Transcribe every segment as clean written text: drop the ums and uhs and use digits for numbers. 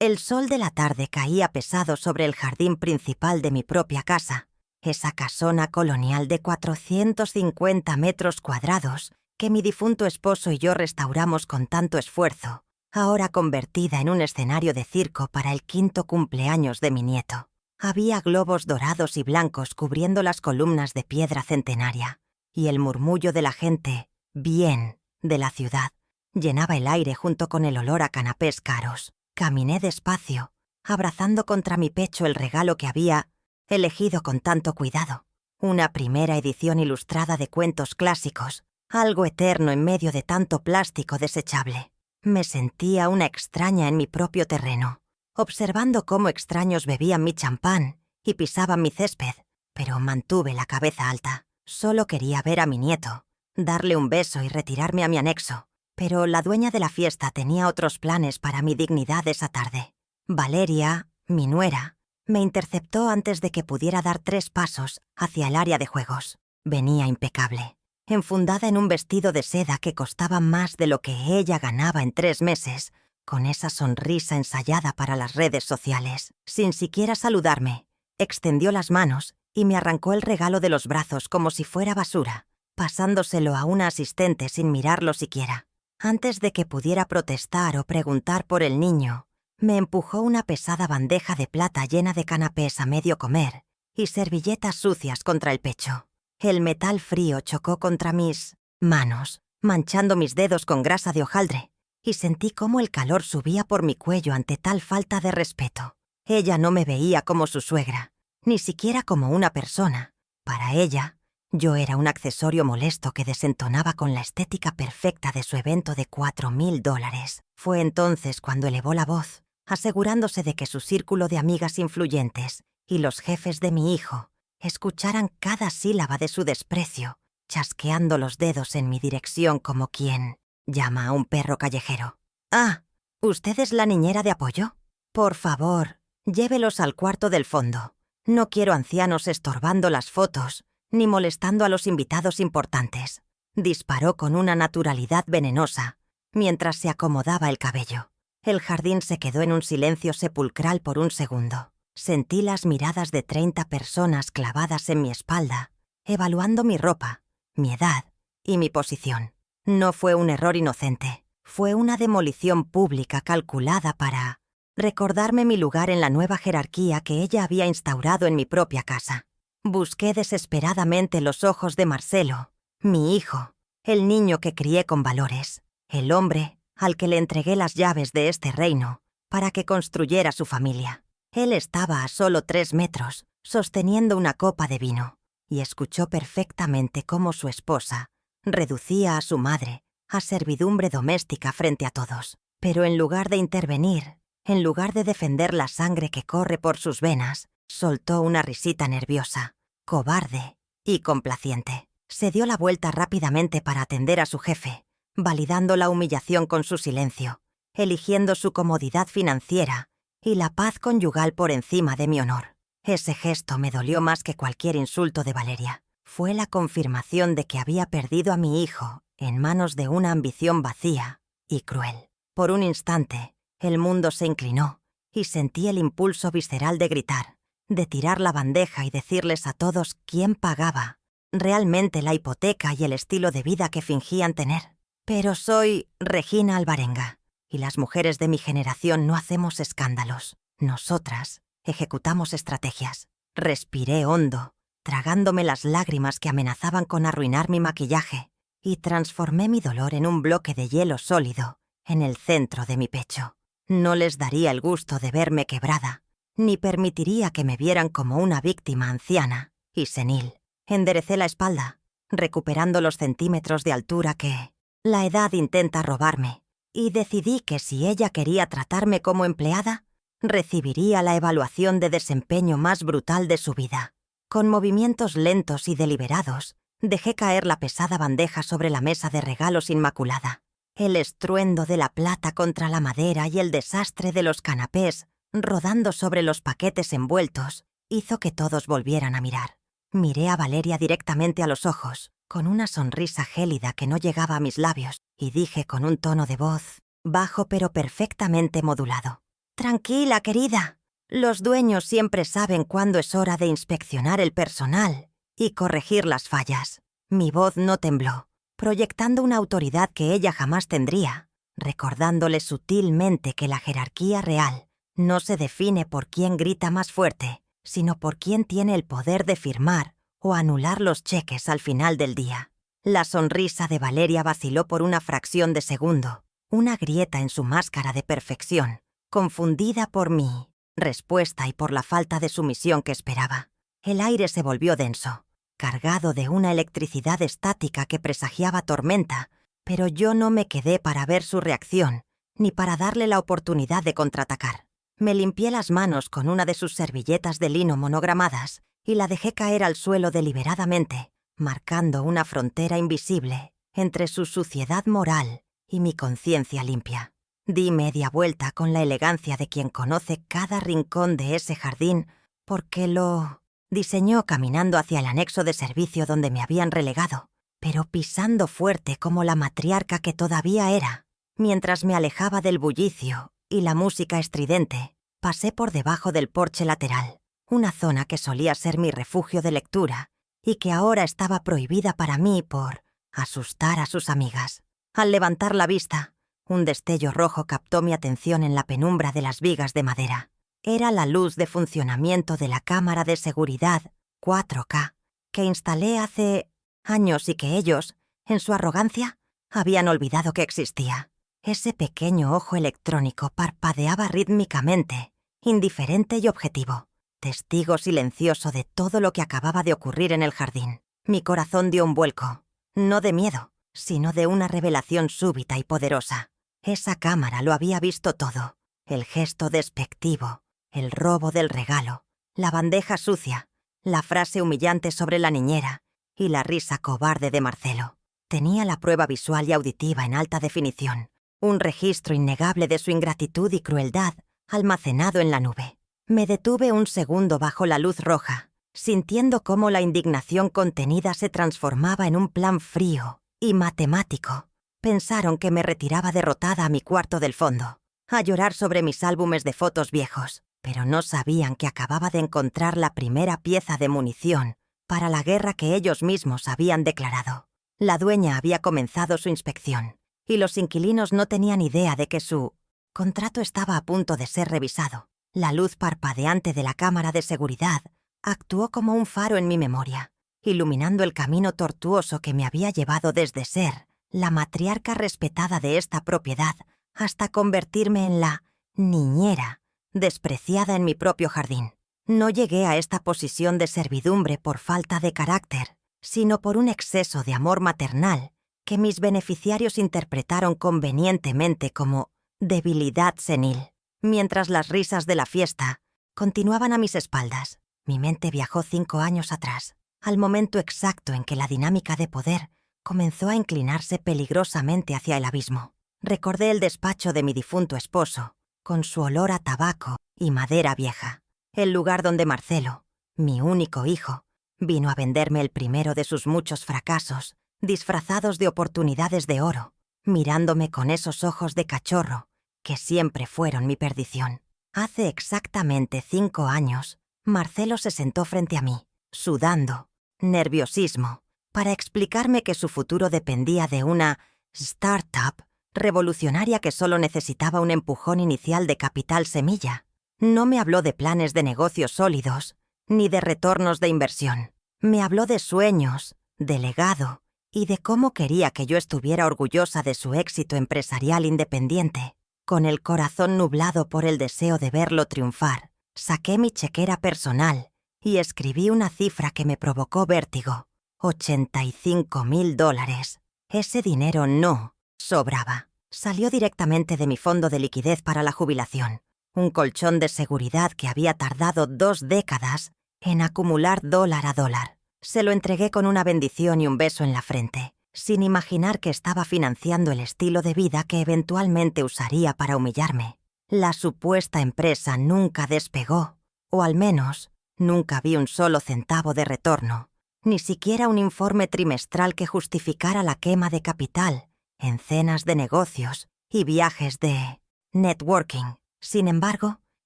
El sol de la tarde caía pesado sobre el jardín principal de mi propia casa, esa casona colonial de 450 metros cuadrados que mi difunto esposo y yo restauramos con tanto esfuerzo, ahora convertida en un escenario de circo para el 5º cumpleaños de mi nieto. Había globos dorados y blancos cubriendo las columnas de piedra centenaria, y el murmullo de la gente, bien, de la ciudad, llenaba el aire junto con el olor a canapés caros. Caminé despacio, abrazando contra mi pecho el regalo que había elegido con tanto cuidado. Una primera edición ilustrada de cuentos clásicos, algo eterno en medio de tanto plástico desechable. Me sentía una extraña en mi propio terreno, observando cómo extraños bebían mi champán y pisaban mi césped, pero mantuve la cabeza alta. Solo quería ver a mi nieto, darle un beso y retirarme a mi anexo. Pero la dueña de la fiesta tenía otros planes para mi dignidad esa tarde. Valeria, mi nuera, me interceptó antes de que pudiera dar 3 pasos hacia el área de juegos. Venía impecable, enfundada en un vestido de seda que costaba más de lo que ella ganaba en 3 meses, con esa sonrisa ensayada para las redes sociales. Sin siquiera saludarme, extendió las manos y me arrancó el regalo de los brazos como si fuera basura, pasándoselo a una asistente sin mirarlo siquiera. Antes de que pudiera protestar o preguntar por el niño, me empujó una pesada bandeja de plata llena de canapés a medio comer y servilletas sucias contra el pecho. El metal frío chocó contra mis manos, manchando mis dedos con grasa de hojaldre, y sentí cómo el calor subía por mi cuello ante tal falta de respeto. Ella no me veía como su suegra, ni siquiera como una persona. Para ella, yo era un accesorio molesto que desentonaba con la estética perfecta de su evento de $4,000. Fue entonces cuando elevó la voz, asegurándose de que su círculo de amigas influyentes y los jefes de mi hijo escucharan cada sílaba de su desprecio, chasqueando los dedos en mi dirección como quien llama a un perro callejero. «Ah, ¿usted es la niñera de apoyo? Por favor, llévelos al cuarto del fondo. No quiero ancianos estorbando las fotos ni molestando a los invitados importantes», disparó con una naturalidad venenosa, mientras se acomodaba el cabello. El jardín se quedó en un silencio sepulcral por un segundo. Sentí las miradas de 30 personas clavadas en mi espalda, evaluando mi ropa, mi edad y mi posición. No fue un error inocente, fue una demolición pública calculada para recordarme mi lugar en la nueva jerarquía que ella había instaurado en mi propia casa. Busqué desesperadamente los ojos de Marcelo, mi hijo, el niño que crié con valores, el hombre al que le entregué las llaves de este reino para que construyera su familia. Él estaba a solo 3 metros, sosteniendo una copa de vino, y escuchó perfectamente cómo su esposa reducía a su madre a servidumbre doméstica frente a todos. Pero en lugar de intervenir, en lugar de defender la sangre que corre por sus venas, soltó una risita nerviosa, cobarde y complaciente. Se dio la vuelta rápidamente para atender a su jefe, validando la humillación con su silencio, eligiendo su comodidad financiera y la paz conyugal por encima de mi honor. Ese gesto me dolió más que cualquier insulto de Valeria. Fue la confirmación de que había perdido a mi hijo en manos de una ambición vacía y cruel. Por un instante, el mundo se inclinó y sentí el impulso visceral de gritar, de tirar la bandeja y decirles a todos quién pagaba realmente la hipoteca y el estilo de vida que fingían tener. Pero soy Regina Alvarenga, y las mujeres de mi generación no hacemos escándalos. Nosotras ejecutamos estrategias. Respiré hondo, tragándome las lágrimas que amenazaban con arruinar mi maquillaje, y transformé mi dolor en un bloque de hielo sólido en el centro de mi pecho. No les daría el gusto de verme quebrada, ni permitiría que me vieran como una víctima anciana y senil. Enderecé la espalda, recuperando los centímetros de altura que la edad intenta robarme, y decidí que si ella quería tratarme como empleada, recibiría la evaluación de desempeño más brutal de su vida. Con movimientos lentos y deliberados, dejé caer la pesada bandeja sobre la mesa de regalos inmaculada. El estruendo de la plata contra la madera y el desastre de los canapés rodando sobre los paquetes envueltos hizo que todos volvieran a mirar. Miré a Valeria directamente a los ojos, con una sonrisa gélida que no llegaba a mis labios, y dije con un tono de voz bajo pero perfectamente modulado: Tranquila, querida. Los dueños siempre saben cuándo es hora de inspeccionar el personal y corregir las fallas. Mi voz no tembló, proyectando una autoridad que ella jamás tendría, recordándole sutilmente que la jerarquía real no se define por quién grita más fuerte, sino por quién tiene el poder de firmar o anular los cheques al final del día. La sonrisa de Valeria vaciló por una fracción de segundo, una grieta en su máscara de perfección, confundida por mi respuesta y por la falta de sumisión que esperaba. El aire se volvió denso, cargado de una electricidad estática que presagiaba tormenta, pero yo no me quedé para ver su reacción, ni para darle la oportunidad de contraatacar. Me limpié las manos con una de sus servilletas de lino monogramadas y la dejé caer al suelo deliberadamente, marcando una frontera invisible entre su suciedad moral y mi conciencia limpia. Di media vuelta con la elegancia de quien conoce cada rincón de ese jardín porque lo diseñó caminando hacia el anexo de servicio donde me habían relegado, pero pisando fuerte como la matriarca que todavía era. Mientras me alejaba del bullicio y la música estridente, pasé por debajo del porche lateral, una zona que solía ser mi refugio de lectura y que ahora estaba prohibida para mí por asustar a sus amigas. Al levantar la vista, un destello rojo captó mi atención en la penumbra de las vigas de madera. Era la luz de funcionamiento de la cámara de seguridad 4K que instalé hace años y que ellos, en su arrogancia, habían olvidado que existía. Ese pequeño ojo electrónico parpadeaba rítmicamente, indiferente y objetivo, testigo silencioso de todo lo que acababa de ocurrir en el jardín. Mi corazón dio un vuelco, no de miedo, sino de una revelación súbita y poderosa. Esa cámara lo había visto todo: el gesto despectivo, el robo del regalo, la bandeja sucia, la frase humillante sobre la niñera y la risa cobarde de Marcelo. Tenía la prueba visual y auditiva en alta definición, un registro innegable de su ingratitud y crueldad almacenado en la nube. Me detuve un segundo bajo la luz roja, sintiendo cómo la indignación contenida se transformaba en un plan frío y matemático. Pensaron que me retiraba derrotada a mi cuarto del fondo, a llorar sobre mis álbumes de fotos viejos, pero no sabían que acababa de encontrar la primera pieza de munición para la guerra que ellos mismos habían declarado. La dueña había comenzado su inspección, y los inquilinos no tenían idea de que su contrato estaba a punto de ser revisado. La luz parpadeante de la cámara de seguridad actuó como un faro en mi memoria, iluminando el camino tortuoso que me había llevado desde ser la matriarca respetada de esta propiedad hasta convertirme en la niñera despreciada en mi propio jardín. No llegué a esta posición de servidumbre por falta de carácter, sino por un exceso de amor maternal que mis beneficiarios interpretaron convenientemente como debilidad senil. Mientras las risas de la fiesta continuaban a mis espaldas, mi mente viajó 5 años atrás, al momento exacto en que la dinámica de poder comenzó a inclinarse peligrosamente hacia el abismo. Recordé el despacho de mi difunto esposo, con su olor a tabaco y madera vieja, el lugar donde Marcelo, mi único hijo, vino a venderme el primero de sus muchos fracasos, disfrazados de oportunidades de oro, mirándome con esos ojos de cachorro que siempre fueron mi perdición. Hace exactamente 5 años, Marcelo se sentó frente a mí, sudando, nerviosismo, para explicarme que su futuro dependía de una startup revolucionaria que solo necesitaba un empujón inicial de capital semilla. No me habló de planes de negocios sólidos, ni de retornos de inversión. Me habló de sueños, de legado, y de cómo quería que yo estuviera orgullosa de su éxito empresarial independiente. Con el corazón nublado por el deseo de verlo triunfar, saqué mi chequera personal y escribí una cifra que me provocó vértigo: $85,000. Ese dinero no sobraba. Salió directamente de mi fondo de liquidez para la jubilación, un colchón de seguridad que había tardado 2 décadas en acumular dólar a dólar. Se lo entregué con una bendición y un beso en la frente, sin imaginar que estaba financiando el estilo de vida que eventualmente usaría para humillarme. La supuesta empresa nunca despegó, o al menos nunca vi un solo centavo de retorno, ni siquiera un informe trimestral que justificara la quema de capital en cenas de negocios y viajes de networking. Sin embargo,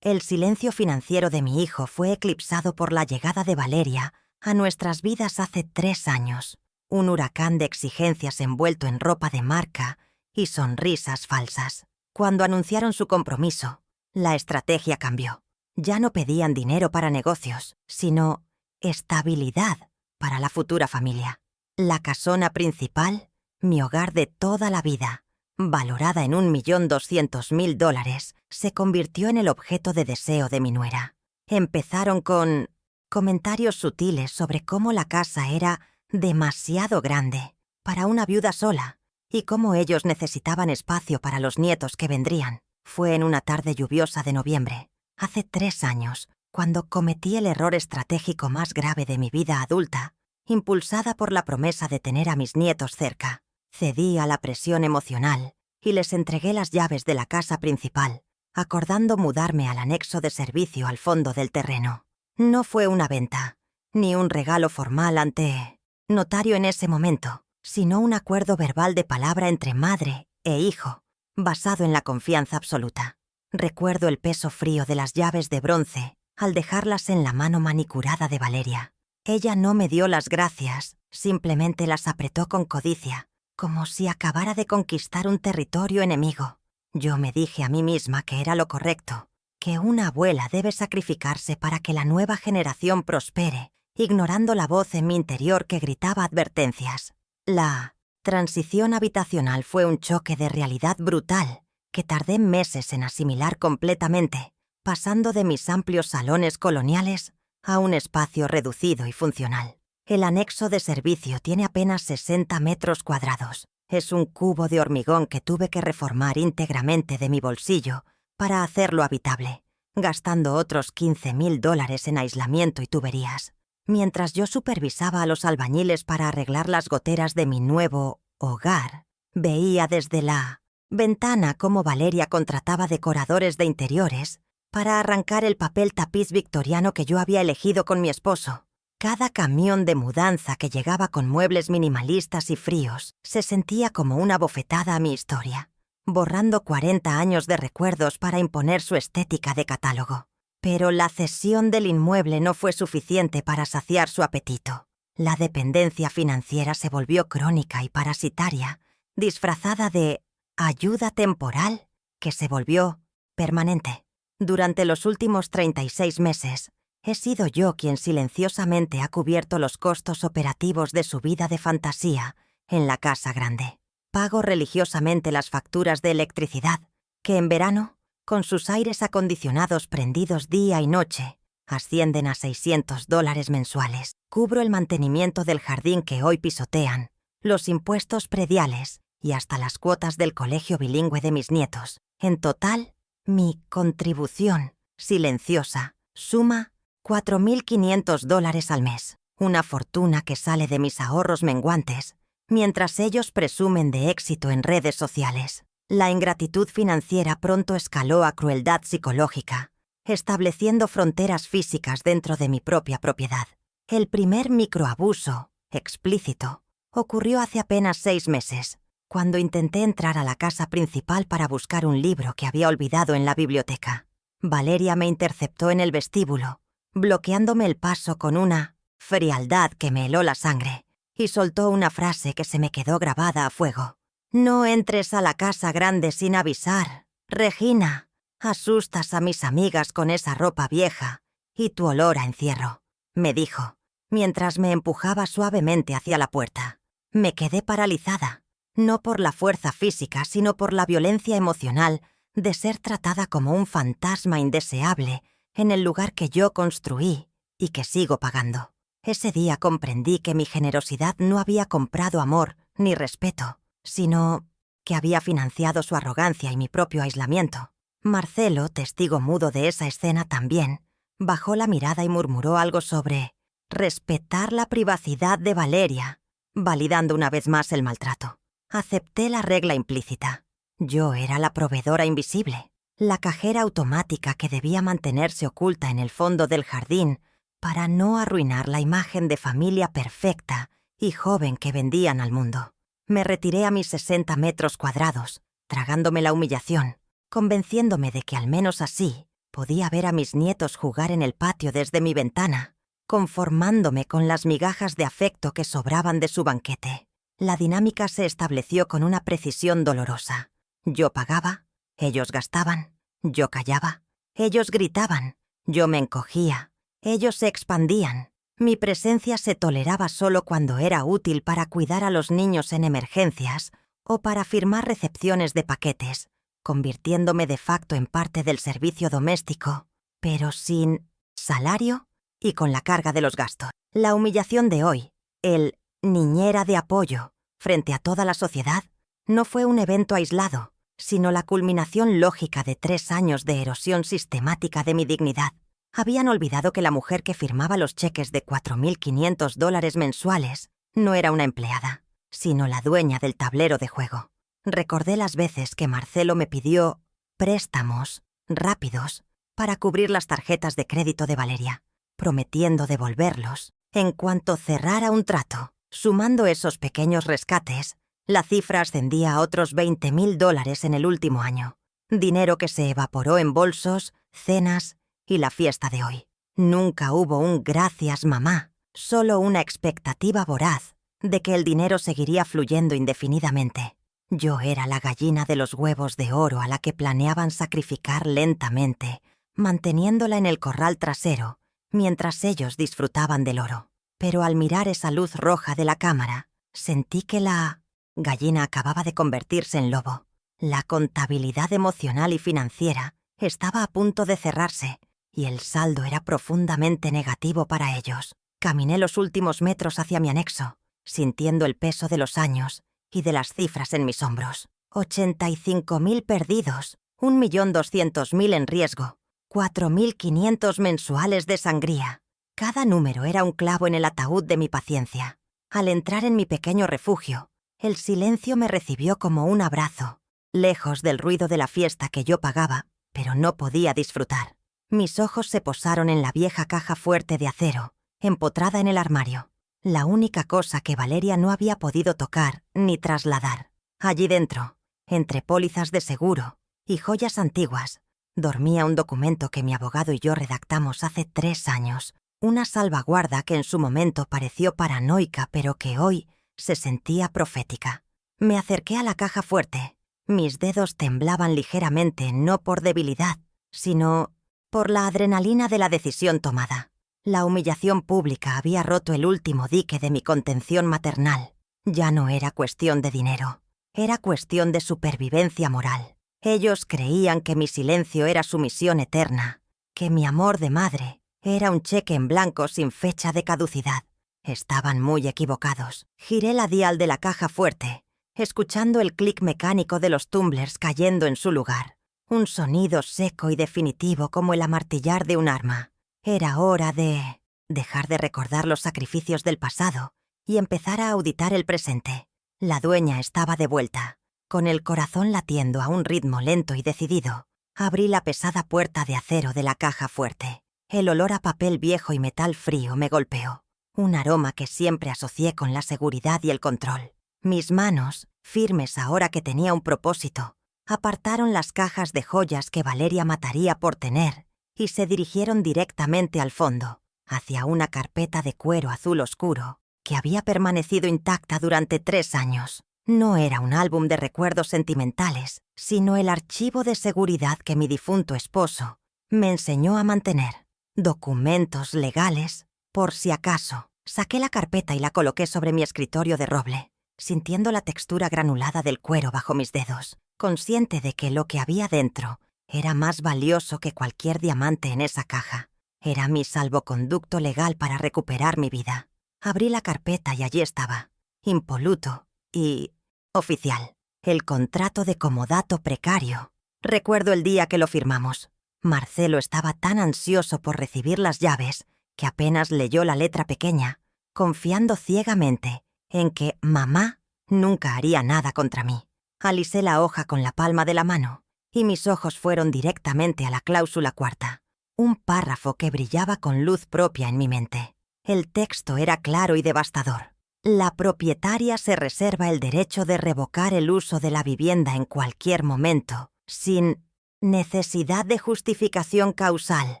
el silencio financiero de mi hijo fue eclipsado por la llegada de Valeria a nuestras vidas hace 3 años. Un huracán de exigencias envuelto en ropa de marca y sonrisas falsas. Cuando anunciaron su compromiso, la estrategia cambió. Ya no pedían dinero para negocios, sino estabilidad para la futura familia. La casona principal, mi hogar de toda la vida, valorada en $1.200.000, se convirtió en el objeto de deseo de mi nuera. Empezaron con comentarios sutiles sobre cómo la casa era demasiado grande para una viuda sola y cómo ellos necesitaban espacio para los nietos que vendrían. Fue en una tarde lluviosa de noviembre, hace 3 años, cuando cometí el error estratégico más grave de mi vida adulta, impulsada por la promesa de tener a mis nietos cerca. Cedí a la presión emocional y les entregué las llaves de la casa principal, acordando mudarme al anexo de servicio al fondo del terreno. No fue una venta, ni un regalo formal ante notario en ese momento, sino un acuerdo verbal de palabra entre madre e hijo, basado en la confianza absoluta. Recuerdo el peso frío de las llaves de bronce al dejarlas en la mano manicurada de Valeria. Ella no me dio las gracias, simplemente las apretó con codicia, como si acabara de conquistar un territorio enemigo. Yo me dije a mí misma que era lo correcto, que una abuela debe sacrificarse para que la nueva generación prospere, ignorando la voz en mi interior que gritaba advertencias. La transición habitacional fue un choque de realidad brutal que tardé meses en asimilar completamente, pasando de mis amplios salones coloniales a un espacio reducido y funcional. El anexo de servicio tiene apenas 60 metros cuadrados. Es un cubo de hormigón que tuve que reformar íntegramente de mi bolsillo para hacerlo habitable, gastando otros $15.000 en aislamiento y tuberías. Mientras yo supervisaba a los albañiles para arreglar las goteras de mi nuevo hogar, veía desde la ventana cómo Valeria contrataba decoradores de interiores para arrancar el papel tapiz victoriano que yo había elegido con mi esposo. Cada camión de mudanza que llegaba con muebles minimalistas y fríos se sentía como una bofetada a mi historia, borrando 40 años de recuerdos para imponer su estética de catálogo. Pero la cesión del inmueble no fue suficiente para saciar su apetito. La dependencia financiera se volvió crónica y parasitaria, disfrazada de ayuda temporal que se volvió permanente. Durante los últimos 36 meses, he sido yo quien silenciosamente ha cubierto los costos operativos de su vida de fantasía en la casa grande. Pago religiosamente las facturas de electricidad, que en verano, con sus aires acondicionados prendidos día y noche, ascienden a $600 mensuales. Cubro el mantenimiento del jardín que hoy pisotean, los impuestos prediales y hasta las cuotas del colegio bilingüe de mis nietos. En total, mi contribución, silenciosa, suma $4.500 al mes, una fortuna que sale de mis ahorros menguantes, mientras ellos presumen de éxito en redes sociales. La ingratitud financiera pronto escaló a crueldad psicológica, estableciendo fronteras físicas dentro de mi propia propiedad. El primer microabuso, explícito, ocurrió hace apenas 6 meses, cuando intenté entrar a la casa principal para buscar un libro que había olvidado en la biblioteca. Valeria me interceptó en el vestíbulo, bloqueándome el paso con una frialdad que me heló la sangre, y soltó una frase que se me quedó grabada a fuego. «No entres a la casa grande sin avisar, Regina. Asustas a mis amigas con esa ropa vieja y tu olor a encierro», me dijo, mientras me empujaba suavemente hacia la puerta. Me quedé paralizada, no por la fuerza física, sino por la violencia emocional de ser tratada como un fantasma indeseable en el lugar que yo construí y que sigo pagando. Ese día comprendí que mi generosidad no había comprado amor ni respeto, sino que había financiado su arrogancia y mi propio aislamiento. Marcelo, testigo mudo de esa escena también, bajó la mirada y murmuró algo sobre respetar la privacidad de Valeria, validando una vez más el maltrato. Acepté la regla implícita. Yo era la proveedora invisible, la cajera automática que debía mantenerse oculta en el fondo del jardín para no arruinar la imagen de familia perfecta y joven que vendían al mundo. Me retiré a mis 60 metros cuadrados, tragándome la humillación, convenciéndome de que al menos así podía ver a mis nietos jugar en el patio desde mi ventana, conformándome con las migajas de afecto que sobraban de su banquete. La dinámica se estableció con una precisión dolorosa. Yo pagaba, ellos gastaban, yo callaba, ellos gritaban, yo me encogía, ellos se expandían. Mi presencia se toleraba solo cuando era útil para cuidar a los niños en emergencias o para firmar recepciones de paquetes, convirtiéndome de facto en parte del servicio doméstico, pero sin salario y con la carga de los gastos. La humillación de hoy, el niñera de apoyo frente a toda la sociedad, no fue un evento aislado, sino la culminación lógica de 3 años de erosión sistemática de mi dignidad. Habían olvidado que la mujer que firmaba los cheques de $4.500 mensuales no era una empleada, sino la dueña del tablero de juego. Recordé las veces que Marcelo me pidió préstamos rápidos para cubrir las tarjetas de crédito de Valeria, prometiendo devolverlos en cuanto cerrara un trato. Sumando esos pequeños rescates, la cifra ascendía a otros $20.000 en el último año. Dinero que se evaporó en bolsos, cenas y la fiesta de hoy. Nunca hubo un gracias, mamá, solo una expectativa voraz de que el dinero seguiría fluyendo indefinidamente. Yo era la gallina de los huevos de oro a la que planeaban sacrificar lentamente, manteniéndola en el corral trasero, mientras ellos disfrutaban del oro. Pero al mirar esa luz roja de la cámara, sentí que la gallina acababa de convertirse en lobo. La contabilidad emocional y financiera estaba a punto de cerrarse, y el saldo era profundamente negativo para ellos. Caminé los últimos metros hacia mi anexo, sintiendo el peso de los años y de las cifras en mis hombros. 85.000 perdidos, 1.200.000 en riesgo, 4.500 mensuales de sangría. Cada número era un clavo en el ataúd de mi paciencia. Al entrar en mi pequeño refugio, el silencio me recibió como un abrazo, lejos del ruido de la fiesta que yo pagaba, pero no podía disfrutar. Mis ojos se posaron en la vieja caja fuerte de acero, empotrada en el armario, la única cosa que Valeria no había podido tocar ni trasladar. Allí dentro, entre pólizas de seguro y joyas antiguas, dormía un documento que mi abogado y yo redactamos hace 3 años, una salvaguarda que en su momento pareció paranoica, pero que hoy se sentía profética. Me acerqué a la caja fuerte. Mis dedos temblaban ligeramente, no por debilidad, sino por la adrenalina de la decisión tomada. La humillación pública había roto el último dique de mi contención maternal. Ya no era cuestión de dinero, era cuestión de supervivencia moral. Ellos creían que mi silencio era su misión eterna, que mi amor de madre era un cheque en blanco sin fecha de caducidad. Estaban muy equivocados. Giré la dial de la caja fuerte, escuchando el clic mecánico de los tumblers cayendo en su lugar. Un sonido seco y definitivo como el amartillar de un arma. Era hora de dejar de recordar los sacrificios del pasado y empezar a auditar el presente. La dueña estaba de vuelta. Con el corazón latiendo a un ritmo lento y decidido, abrí la pesada puerta de acero de la caja fuerte. El olor a papel viejo y metal frío me golpeó, un aroma que siempre asocié con la seguridad y el control. Mis manos, firmes ahora que tenía un propósito, apartaron las cajas de joyas que Valeria mataría por tener y se dirigieron directamente al fondo, hacia una carpeta de cuero azul oscuro que había permanecido intacta durante 3 años. No era un álbum de recuerdos sentimentales, sino el archivo de seguridad que mi difunto esposo me enseñó a mantener. Documentos legales, por si acaso. Saqué la carpeta y la coloqué sobre mi escritorio de roble, sintiendo la textura granulada del cuero bajo mis dedos, consciente de que lo que había dentro era más valioso que cualquier diamante en esa caja. Era mi salvoconducto legal para recuperar mi vida. Abrí la carpeta y allí estaba, impoluto y oficial, el contrato de comodato precario. Recuerdo el día que lo firmamos. Marcelo estaba tan ansioso por recibir las llaves que apenas leyó la letra pequeña, confiando ciegamente en que mamá nunca haría nada contra mí. Alisé la hoja con la palma de la mano y mis ojos fueron directamente a la cláusula 4ª, un párrafo que brillaba con luz propia en mi mente. El texto era claro y devastador. La propietaria se reserva el derecho de revocar el uso de la vivienda en cualquier momento, sin Necesidad de justificación causal,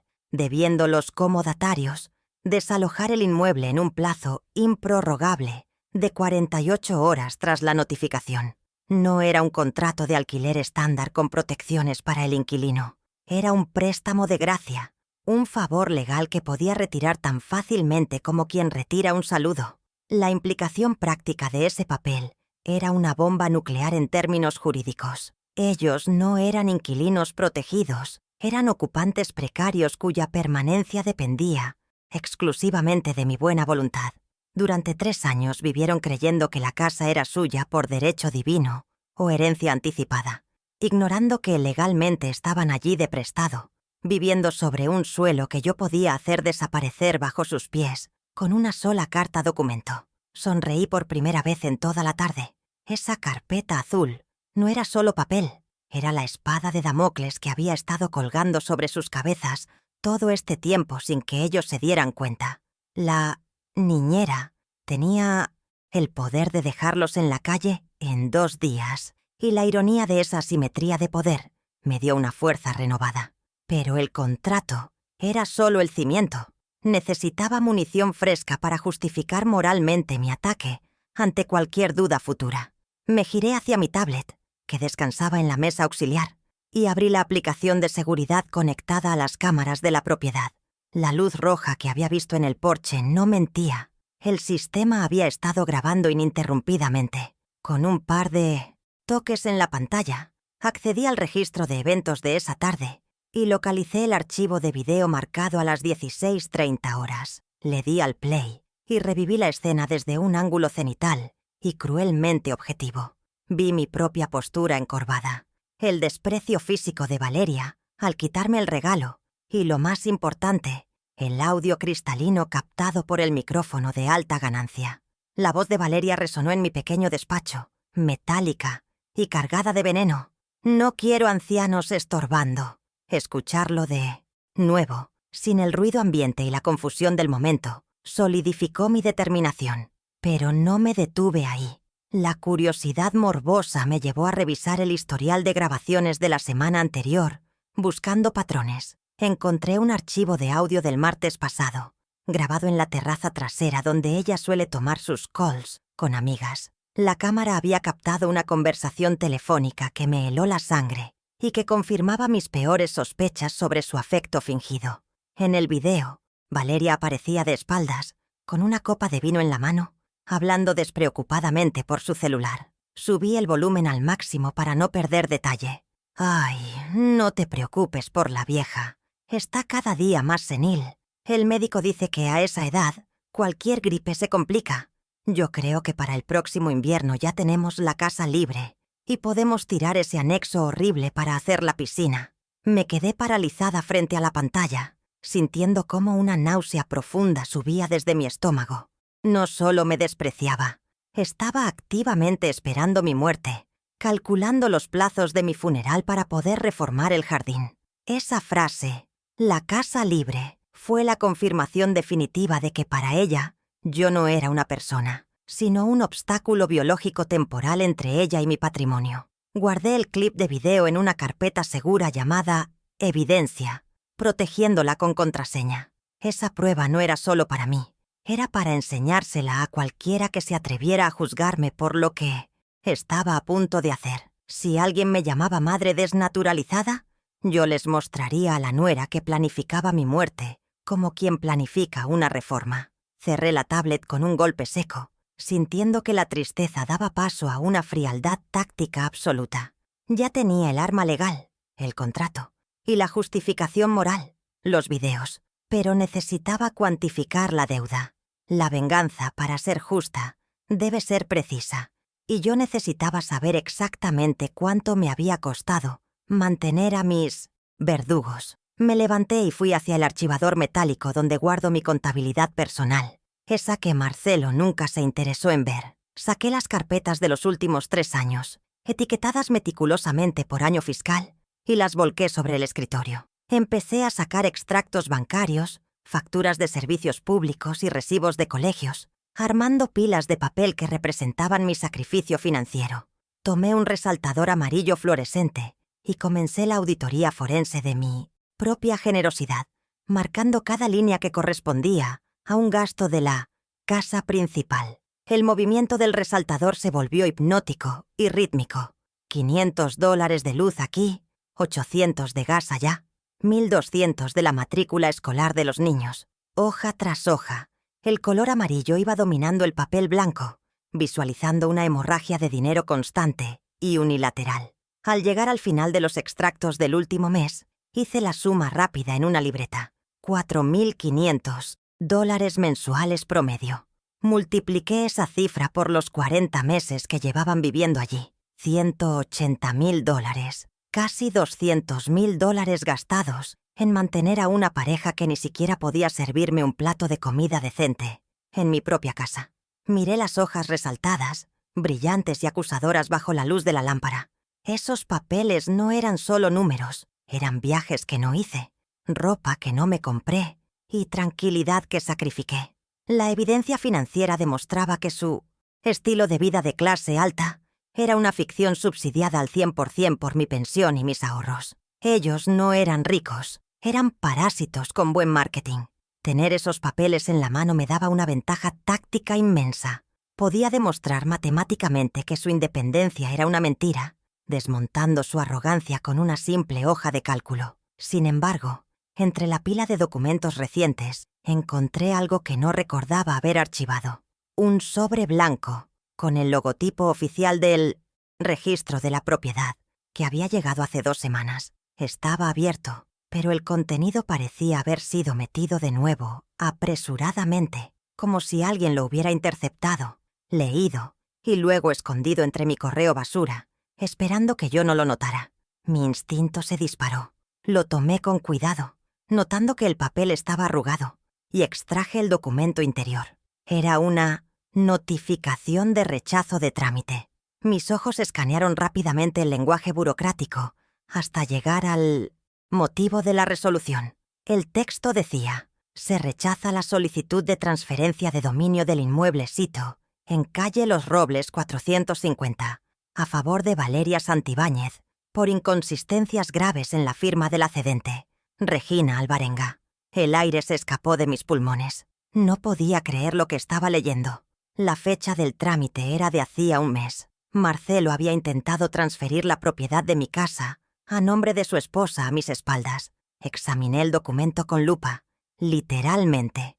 debiendo los comodatarios desalojar el inmueble en un plazo improrrogable de 48 horas tras la notificación. No era un contrato de alquiler estándar con protecciones para el inquilino. Era un préstamo de gracia, un favor legal que podía retirar tan fácilmente como quien retira un saludo. La implicación práctica de ese papel era una bomba nuclear en términos jurídicos. Ellos no eran inquilinos protegidos, eran ocupantes precarios cuya permanencia dependía exclusivamente de mi buena voluntad. Durante 3 años vivieron creyendo que la casa era suya por derecho divino o herencia anticipada, ignorando que legalmente estaban allí de prestado, viviendo sobre un suelo que yo podía hacer desaparecer bajo sus pies con una sola carta documento. Sonreí por primera vez en toda la tarde. Esa carpeta azul no era solo papel, era la espada de Damocles que había estado colgando sobre sus cabezas todo este tiempo sin que ellos se dieran cuenta. La niñera tenía el poder de dejarlos en la calle en 2 días, y la ironía de esa asimetría de poder me dio una fuerza renovada. Pero el contrato era solo el cimiento. Necesitaba munición fresca para justificar moralmente mi ataque ante cualquier duda futura. Me giré hacia mi tablet, que descansaba en la mesa auxiliar, y abrí la aplicación de seguridad conectada a las cámaras de la propiedad. La luz roja que había visto en el porche no mentía. El sistema había estado grabando ininterrumpidamente. Con un par de toques en la pantalla, accedí al registro de eventos de esa tarde y localicé el archivo de video marcado a las 16:30 horas. Le di al play y reviví la escena desde un ángulo cenital y cruelmente objetivo. Vi mi propia postura encorvada, el desprecio físico de Valeria al quitarme el regalo y, lo más importante, el audio cristalino captado por el micrófono de alta ganancia. La voz de Valeria resonó en mi pequeño despacho, metálica y cargada de veneno. No quiero ancianos estorbando. Escucharlo de nuevo, sin el ruido ambiente y la confusión del momento, solidificó mi determinación. Pero no me detuve ahí. La curiosidad morbosa me llevó a revisar el historial de grabaciones de la semana anterior, buscando patrones. Encontré un archivo de audio del martes pasado, grabado en la terraza trasera donde ella suele tomar sus calls con amigas. La cámara había captado una conversación telefónica que me heló la sangre y que confirmaba mis peores sospechas sobre su afecto fingido. En el video, Valeria aparecía de espaldas, con una copa de vino en la mano, hablando despreocupadamente por su celular. Subí el volumen al máximo para no perder detalle. «Ay, no te preocupes por la vieja. Está cada día más senil. El médico dice que a esa edad cualquier gripe se complica. Yo creo que para el próximo invierno ya tenemos la casa libre y podemos tirar ese anexo horrible para hacer la piscina». Me quedé paralizada frente a la pantalla, sintiendo cómo una náusea profunda subía desde mi estómago. No solo me despreciaba, estaba activamente esperando mi muerte, calculando los plazos de mi funeral para poder reformar el jardín. Esa frase, la casa libre, fue la confirmación definitiva de que para ella yo no era una persona, sino un obstáculo biológico temporal entre ella y mi patrimonio. Guardé el clip de video en una carpeta segura llamada Evidencia, protegiéndola con contraseña. Esa prueba no era solo para mí. Era para enseñársela a cualquiera que se atreviera a juzgarme por lo que estaba a punto de hacer. Si alguien me llamaba madre desnaturalizada, yo les mostraría a la nuera que planificaba mi muerte como quien planifica una reforma. Cerré la tablet con un golpe seco, sintiendo que la tristeza daba paso a una frialdad táctica absoluta. Ya tenía el arma legal, el contrato, y la justificación moral, los videos, pero necesitaba cuantificar la deuda. La venganza, para ser justa, debe ser precisa, y yo necesitaba saber exactamente cuánto me había costado mantener a mis verdugos. Me levanté y fui hacia el archivador metálico donde guardo mi contabilidad personal, esa que Marcelo nunca se interesó en ver. Saqué las carpetas de los últimos 3 años, etiquetadas meticulosamente por año fiscal, y las volqué sobre el escritorio. Empecé a sacar extractos bancarios, facturas de servicios públicos y recibos de colegios, armando pilas de papel que representaban mi sacrificio financiero. Tomé un resaltador amarillo fluorescente y comencé la auditoría forense de mi propia generosidad, marcando cada línea que correspondía a un gasto de la casa principal. El movimiento del resaltador se volvió hipnótico y rítmico. $500 de luz aquí, 800 de gas allá, 1.200 de la matrícula escolar de los niños. Hoja tras hoja, el color amarillo iba dominando el papel blanco, visualizando una hemorragia de dinero constante y unilateral. Al llegar al final de los extractos del último mes, hice la suma rápida en una libreta. $4.500 mensuales promedio. Multipliqué esa cifra por los 40 meses que llevaban viviendo allí. $180.000. Casi $200.000 gastados en mantener a una pareja que ni siquiera podía servirme un plato de comida decente en mi propia casa. Miré las hojas resaltadas, brillantes y acusadoras bajo la luz de la lámpara. Esos papeles no eran solo números, eran viajes que no hice, ropa que no me compré y tranquilidad que sacrifiqué. La evidencia financiera demostraba que su estilo de vida de clase alta era una ficción subsidiada al 100% por mi pensión y mis ahorros. Ellos no eran ricos, eran parásitos con buen marketing. Tener esos papeles en la mano me daba una ventaja táctica inmensa. Podía demostrar matemáticamente que su independencia era una mentira, desmontando su arrogancia con una simple hoja de cálculo. Sin embargo, entre la pila de documentos recientes, encontré algo que no recordaba haber archivado. Un sobre blanco, con el logotipo oficial del registro de la propiedad, que había llegado hace 2 semanas. Estaba abierto, pero el contenido parecía haber sido metido de nuevo, apresuradamente, como si alguien lo hubiera interceptado, leído y luego escondido entre mi correo basura, esperando que yo no lo notara. Mi instinto se disparó. Lo tomé con cuidado, notando que el papel estaba arrugado, y extraje el documento interior. Era una notificación de rechazo de trámite. Mis ojos escanearon rápidamente el lenguaje burocrático hasta llegar al motivo de la resolución. El texto decía: se rechaza la solicitud de transferencia de dominio del inmueble Sito, en calle Los Robles 450, a favor de Valeria Santibáñez, por inconsistencias graves en la firma de la cedente, Regina Alvarenga. El aire se escapó de mis pulmones. No podía creer lo que estaba leyendo. La fecha del trámite era de hacía 1 mes. Marcelo había intentado transferir la propiedad de mi casa a nombre de su esposa a mis espaldas. Examiné el documento con lupa. Literalmente.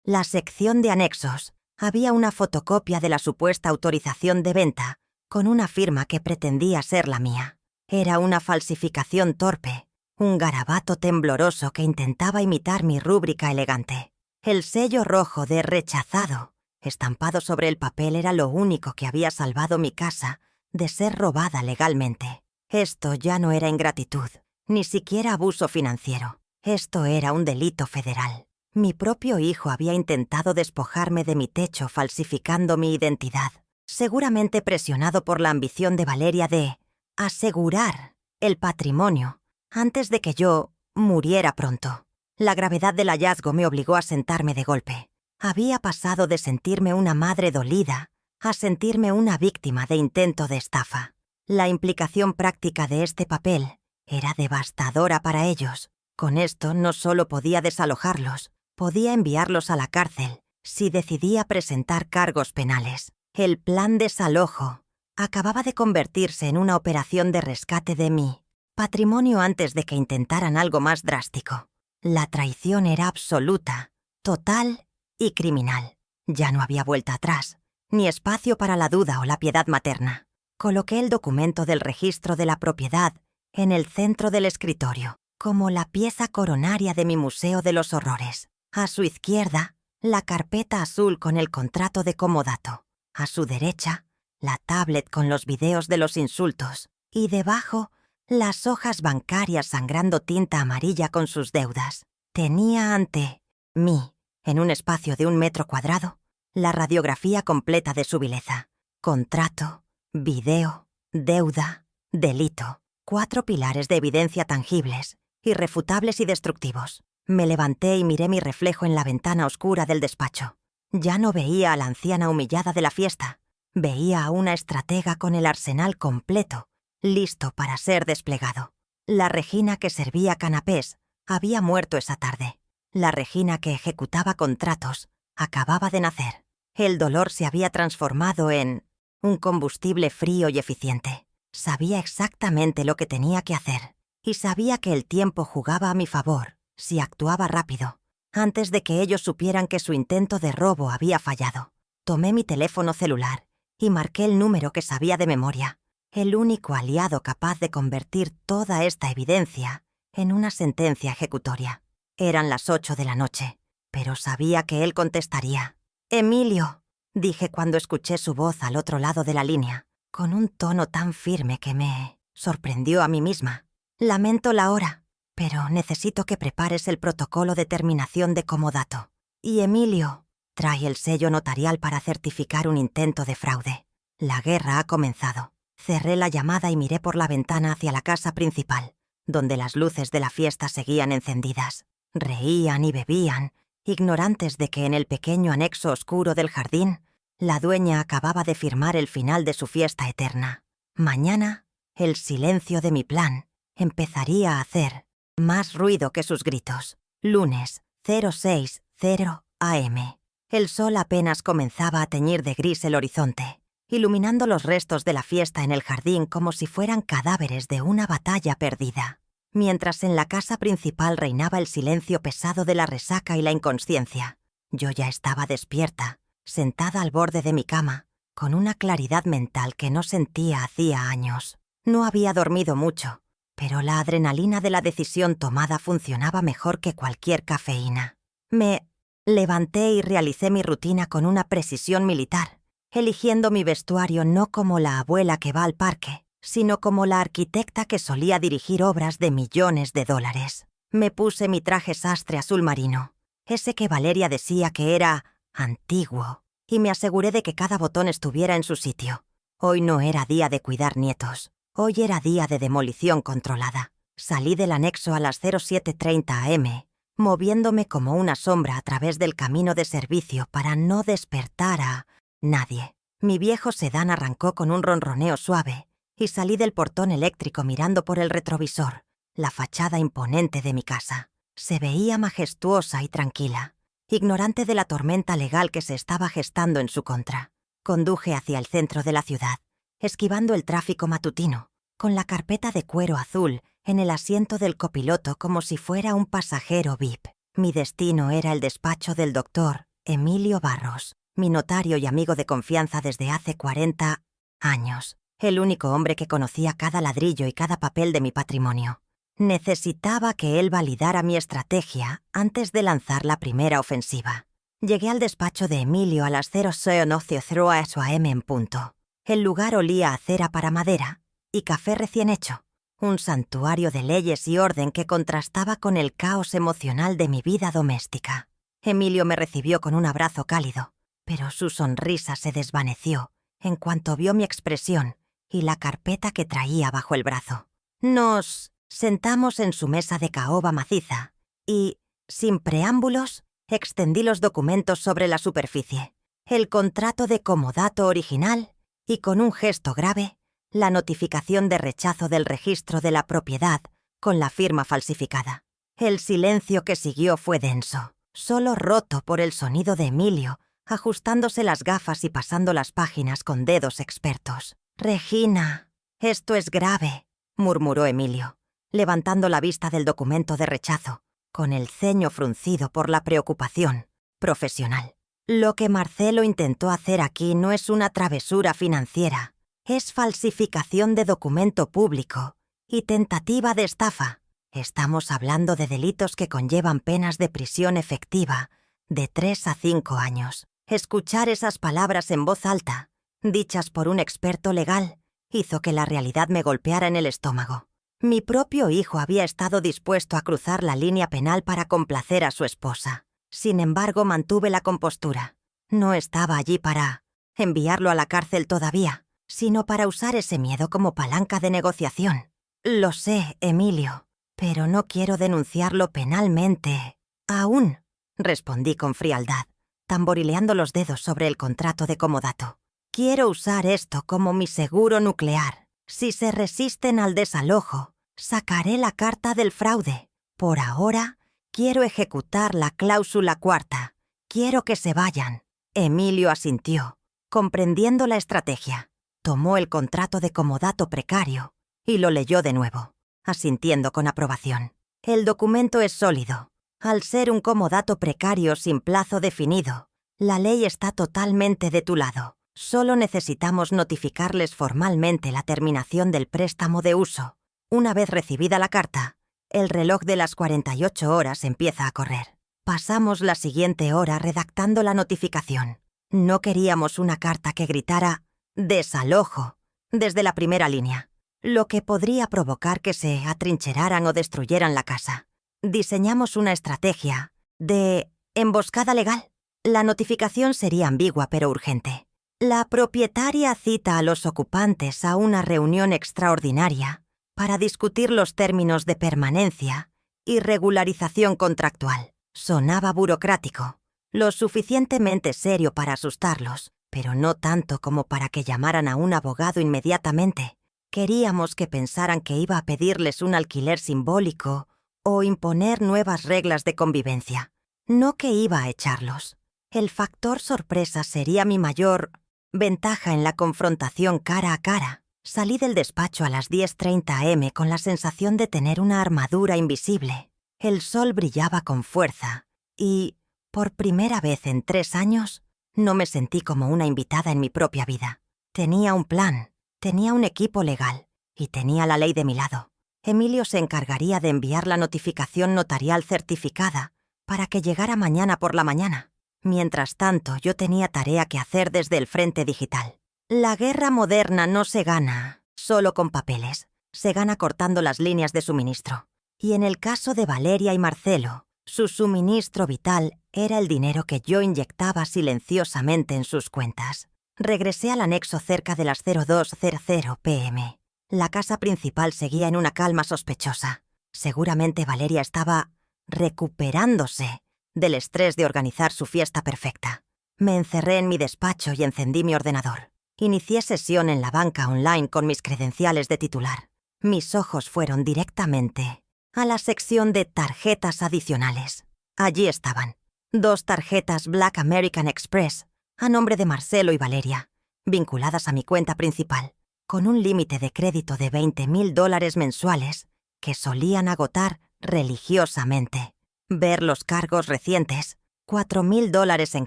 La sección de anexos. Había una fotocopia de la supuesta autorización de venta con una firma que pretendía ser la mía. Era una falsificación torpe, un garabato tembloroso que intentaba imitar mi rúbrica elegante. El sello rojo de rechazado, estampado sobre el papel, era lo único que había salvado mi casa de ser robada legalmente. Esto ya no era ingratitud, ni siquiera abuso financiero. Esto era un delito federal. Mi propio hijo había intentado despojarme de mi techo falsificando mi identidad, seguramente presionado por la ambición de Valeria de asegurar el patrimonio antes de que yo muriera pronto. La gravedad del hallazgo me obligó a sentarme de golpe. Había pasado de sentirme una madre dolida a sentirme una víctima de intento de estafa. La implicación práctica de este papel era devastadora para ellos. Con esto no solo podía desalojarlos, podía enviarlos a la cárcel si decidía presentar cargos penales. El plan desalojo acababa de convertirse en una operación de rescate de mi patrimonio antes de que intentaran algo más drástico. La traición era absoluta, total y criminal. Ya no había vuelta atrás, ni espacio para la duda o la piedad materna. Coloqué el documento del registro de la propiedad en el centro del escritorio, como la pieza coronaria de mi Museo de los Horrores. A su izquierda, la carpeta azul con el contrato de comodato. A su derecha, la tablet con los videos de los insultos. Y debajo, las hojas bancarias sangrando tinta amarilla con sus deudas. Tenía ante mí, en un espacio de 1 metro cuadrado, la radiografía completa de su vileza. Contrato, video, deuda, delito. 4 pilares de evidencia tangibles, irrefutables y destructivos. Me levanté y miré mi reflejo en la ventana oscura del despacho. Ya no veía a la anciana humillada de la fiesta. Veía a una estratega con el arsenal completo listo para ser desplegado. La Regina que servía canapés había muerto esa tarde. La Regina que ejecutaba contratos acababa de nacer. El dolor se había transformado en un combustible frío y eficiente. Sabía exactamente lo que tenía que hacer y sabía que el tiempo jugaba a mi favor si actuaba rápido, antes de que ellos supieran que su intento de robo había fallado. Tomé mi teléfono celular y marqué el número que sabía de memoria, el único aliado capaz de convertir toda esta evidencia en una sentencia ejecutoria. Eran las 8 de la noche, pero sabía que él contestaría. «Emilio», dije cuando escuché su voz al otro lado de la línea, con un tono tan firme que me sorprendió a mí misma. «Lamento la hora, pero necesito que prepares el protocolo de terminación de comodato. Y Emilio, trae el sello notarial para certificar un intento de fraude. La guerra ha comenzado». Cerré la llamada y miré por la ventana hacia la casa principal, donde las luces de la fiesta seguían encendidas. Reían y bebían, ignorantes de que en el pequeño anexo oscuro del jardín, la dueña acababa de firmar el final de su fiesta eterna. Mañana, el silencio de mi plan empezaría a hacer más ruido que sus gritos. Lunes, 06:00 AM. El sol apenas comenzaba a teñir de gris el horizonte, iluminando los restos de la fiesta en el jardín como si fueran cadáveres de una batalla perdida. Mientras en la casa principal reinaba el silencio pesado de la resaca y la inconsciencia, yo ya estaba despierta, sentada al borde de mi cama, con una claridad mental que no sentía hacía años. No había dormido mucho, pero la adrenalina de la decisión tomada funcionaba mejor que cualquier cafeína. Me levanté y realicé mi rutina con una precisión militar, eligiendo mi vestuario no como la abuela que va al parque, sino como la arquitecta que solía dirigir obras de millones de dólares. Me puse mi traje sastre azul marino, ese que Valeria decía que era antiguo, y me aseguré de que cada botón estuviera en su sitio. Hoy no era día de cuidar nietos, hoy era día de demolición controlada. Salí del anexo a las 07:30 AM, moviéndome como una sombra a través del camino de servicio para no despertar a nadie. Mi viejo sedán arrancó con un ronroneo suave, y salí del portón eléctrico mirando por el retrovisor la fachada imponente de mi casa. Se veía majestuosa y tranquila, ignorante de la tormenta legal que se estaba gestando en su contra. Conduje hacia el centro de la ciudad, esquivando el tráfico matutino, con la carpeta de cuero azul en el asiento del copiloto como si fuera un pasajero VIP. Mi destino era el despacho del doctor Emilio Barros, mi notario y amigo de confianza desde hace 40 años. El único hombre que conocía cada ladrillo y cada papel de mi patrimonio. Necesitaba que él validara mi estrategia antes de lanzar la primera ofensiva. Llegué al despacho de Emilio a las 06:00 AM en punto. El lugar olía a cera para madera y café recién hecho, un santuario de leyes y orden que contrastaba con el caos emocional de mi vida doméstica. Emilio me recibió con un abrazo cálido, pero su sonrisa se desvaneció en cuanto vio mi expresión y la carpeta que traía bajo el brazo. Nos sentamos en su mesa de caoba maciza y, sin preámbulos, extendí los documentos sobre la superficie, el contrato de comodato original y, con un gesto grave, la notificación de rechazo del registro de la propiedad con la firma falsificada. El silencio que siguió fue denso, solo roto por el sonido de Emilio, ajustándose las gafas y pasando las páginas con dedos expertos. «Regina, esto es grave», murmuró Emilio, levantando la vista del documento de rechazo, con el ceño fruncido por la preocupación profesional. «Lo que Marcelo intentó hacer aquí no es una travesura financiera, es falsificación de documento público y tentativa de estafa. Estamos hablando de delitos que conllevan penas de prisión efectiva de 3 a 5 años. Escuchar esas palabras en voz alta, dichas por un experto legal, hizo que la realidad me golpeara en el estómago. Mi propio hijo había estado dispuesto a cruzar la línea penal para complacer a su esposa. Sin embargo, mantuve la compostura. No estaba allí para enviarlo a la cárcel todavía, sino para usar ese miedo como palanca de negociación. «Lo sé, Emilio, pero no quiero denunciarlo penalmente aún», respondí con frialdad, tamborileando los dedos sobre el contrato de comodato. «Quiero usar esto como mi seguro nuclear. Si se resisten al desalojo, sacaré la carta del fraude. Por ahora, quiero ejecutar la cláusula cuarta. Quiero que se vayan. Emilio asintió, comprendiendo la estrategia. Tomó el contrato de comodato precario y lo leyó de nuevo, asintiendo con aprobación. El documento es sólido. Al ser un comodato precario sin plazo definido, la ley está totalmente de tu lado. Solo necesitamos notificarles formalmente la terminación del préstamo de uso. Una vez recibida la carta, el reloj de las 48 horas empieza a correr. Pasamos la siguiente hora redactando la notificación. No queríamos una carta que gritara «desalojo» desde la primera línea, lo que podría provocar que se atrincheraran o destruyeran la casa. Diseñamos una estrategia de emboscada legal. La notificación sería ambigua pero urgente. La propietaria cita a los ocupantes a una reunión extraordinaria para discutir los términos de permanencia y regularización contractual. Sonaba burocrático, lo suficientemente serio para asustarlos, pero no tanto como para que llamaran a un abogado inmediatamente. Queríamos que pensaran que iba a pedirles un alquiler simbólico o imponer nuevas reglas de convivencia, no que iba a echarlos. El factor sorpresa sería mi mayor ventaja en la confrontación cara a cara. Salí del despacho a las 10:30 am con la sensación de tener una armadura invisible. El sol brillaba con fuerza y, por primera vez en 3 años, no me sentí como una invitada en mi propia vida. Tenía un plan, tenía un equipo legal y tenía la ley de mi lado. Emilio se encargaría de enviar la notificación notarial certificada para que llegara mañana por la mañana. Mientras tanto, yo tenía tarea que hacer desde el frente digital. La guerra moderna no se gana solo con papeles, se gana cortando las líneas de suministro. Y en el caso de Valeria y Marcelo, su suministro vital era el dinero que yo inyectaba silenciosamente en sus cuentas. Regresé al anexo cerca de las 02:00 p.m. La casa principal seguía en una calma sospechosa. Seguramente Valeria estaba recuperándose del estrés de organizar su fiesta perfecta. Me encerré en mi despacho y encendí mi ordenador. Inicié sesión en la banca online con mis credenciales de titular. Mis ojos fueron directamente a la sección de tarjetas adicionales. Allí estaban 2 tarjetas Black American Express a nombre de Marcelo y Valeria, vinculadas a mi cuenta principal, con un límite de crédito de $20,000 mensuales que solían agotar religiosamente. Ver los cargos recientes, $4,000 en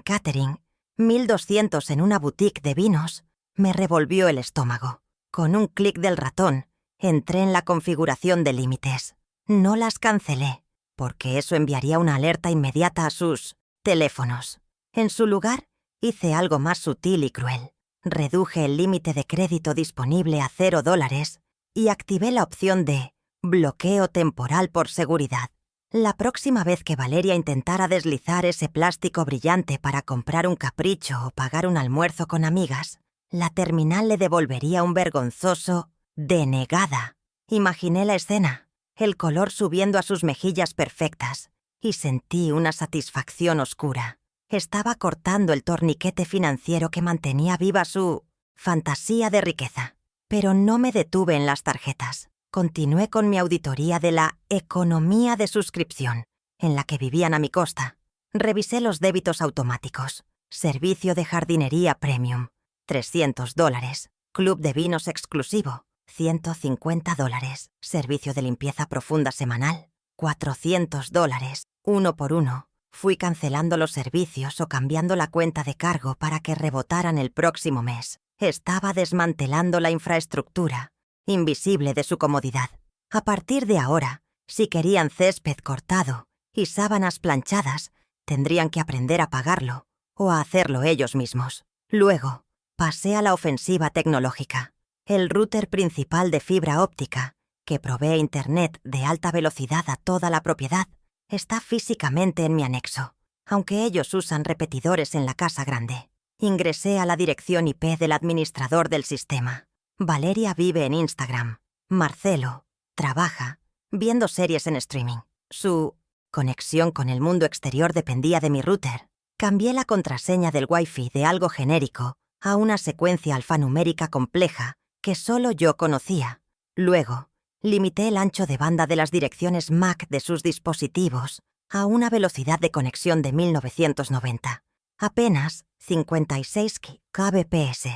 catering, 1,200 en una boutique de vinos, me revolvió el estómago. Con un clic del ratón, entré en la configuración de límites. No las cancelé, porque eso enviaría una alerta inmediata a sus teléfonos. En su lugar, hice algo más sutil y cruel. Reduje el límite de crédito disponible a $0 y activé la opción de bloqueo temporal por seguridad. La próxima vez que Valeria intentara deslizar ese plástico brillante para comprar un capricho o pagar un almuerzo con amigas, la terminal le devolvería un vergonzoso «denegada». Imaginé la escena, el color subiendo a sus mejillas perfectas, y sentí una satisfacción oscura. Estaba cortando el torniquete financiero que mantenía viva su fantasía de riqueza. Pero no me detuve en las tarjetas. Continué con mi auditoría de la economía de suscripción, en la que vivían a mi costa. Revisé los débitos automáticos. Servicio de jardinería premium, $300. Club de vinos exclusivo, $150. Servicio de limpieza profunda semanal, $400. 1 por 1. Fui cancelando los servicios o cambiando la cuenta de cargo para que rebotaran el próximo mes. Estaba desmantelando la infraestructura, invisible de su comodidad. A partir de ahora, si querían césped cortado y sábanas planchadas, tendrían que aprender a pagarlo o a hacerlo ellos mismos. Luego, pasé a la ofensiva tecnológica. El router principal de fibra óptica, que provee internet de alta velocidad a toda la propiedad, está físicamente en mi anexo, aunque ellos usan repetidores en la casa grande. Ingresé a la dirección IP del administrador del sistema. Valeria vive en Instagram. Marcelo trabaja viendo series en streaming. Su conexión con el mundo exterior dependía de mi router. Cambié la contraseña del Wi-Fi de algo genérico a una secuencia alfanumérica compleja que solo yo conocía. Luego, limité el ancho de banda de las direcciones MAC de sus dispositivos a una velocidad de conexión de 1990. Apenas 56 kbps.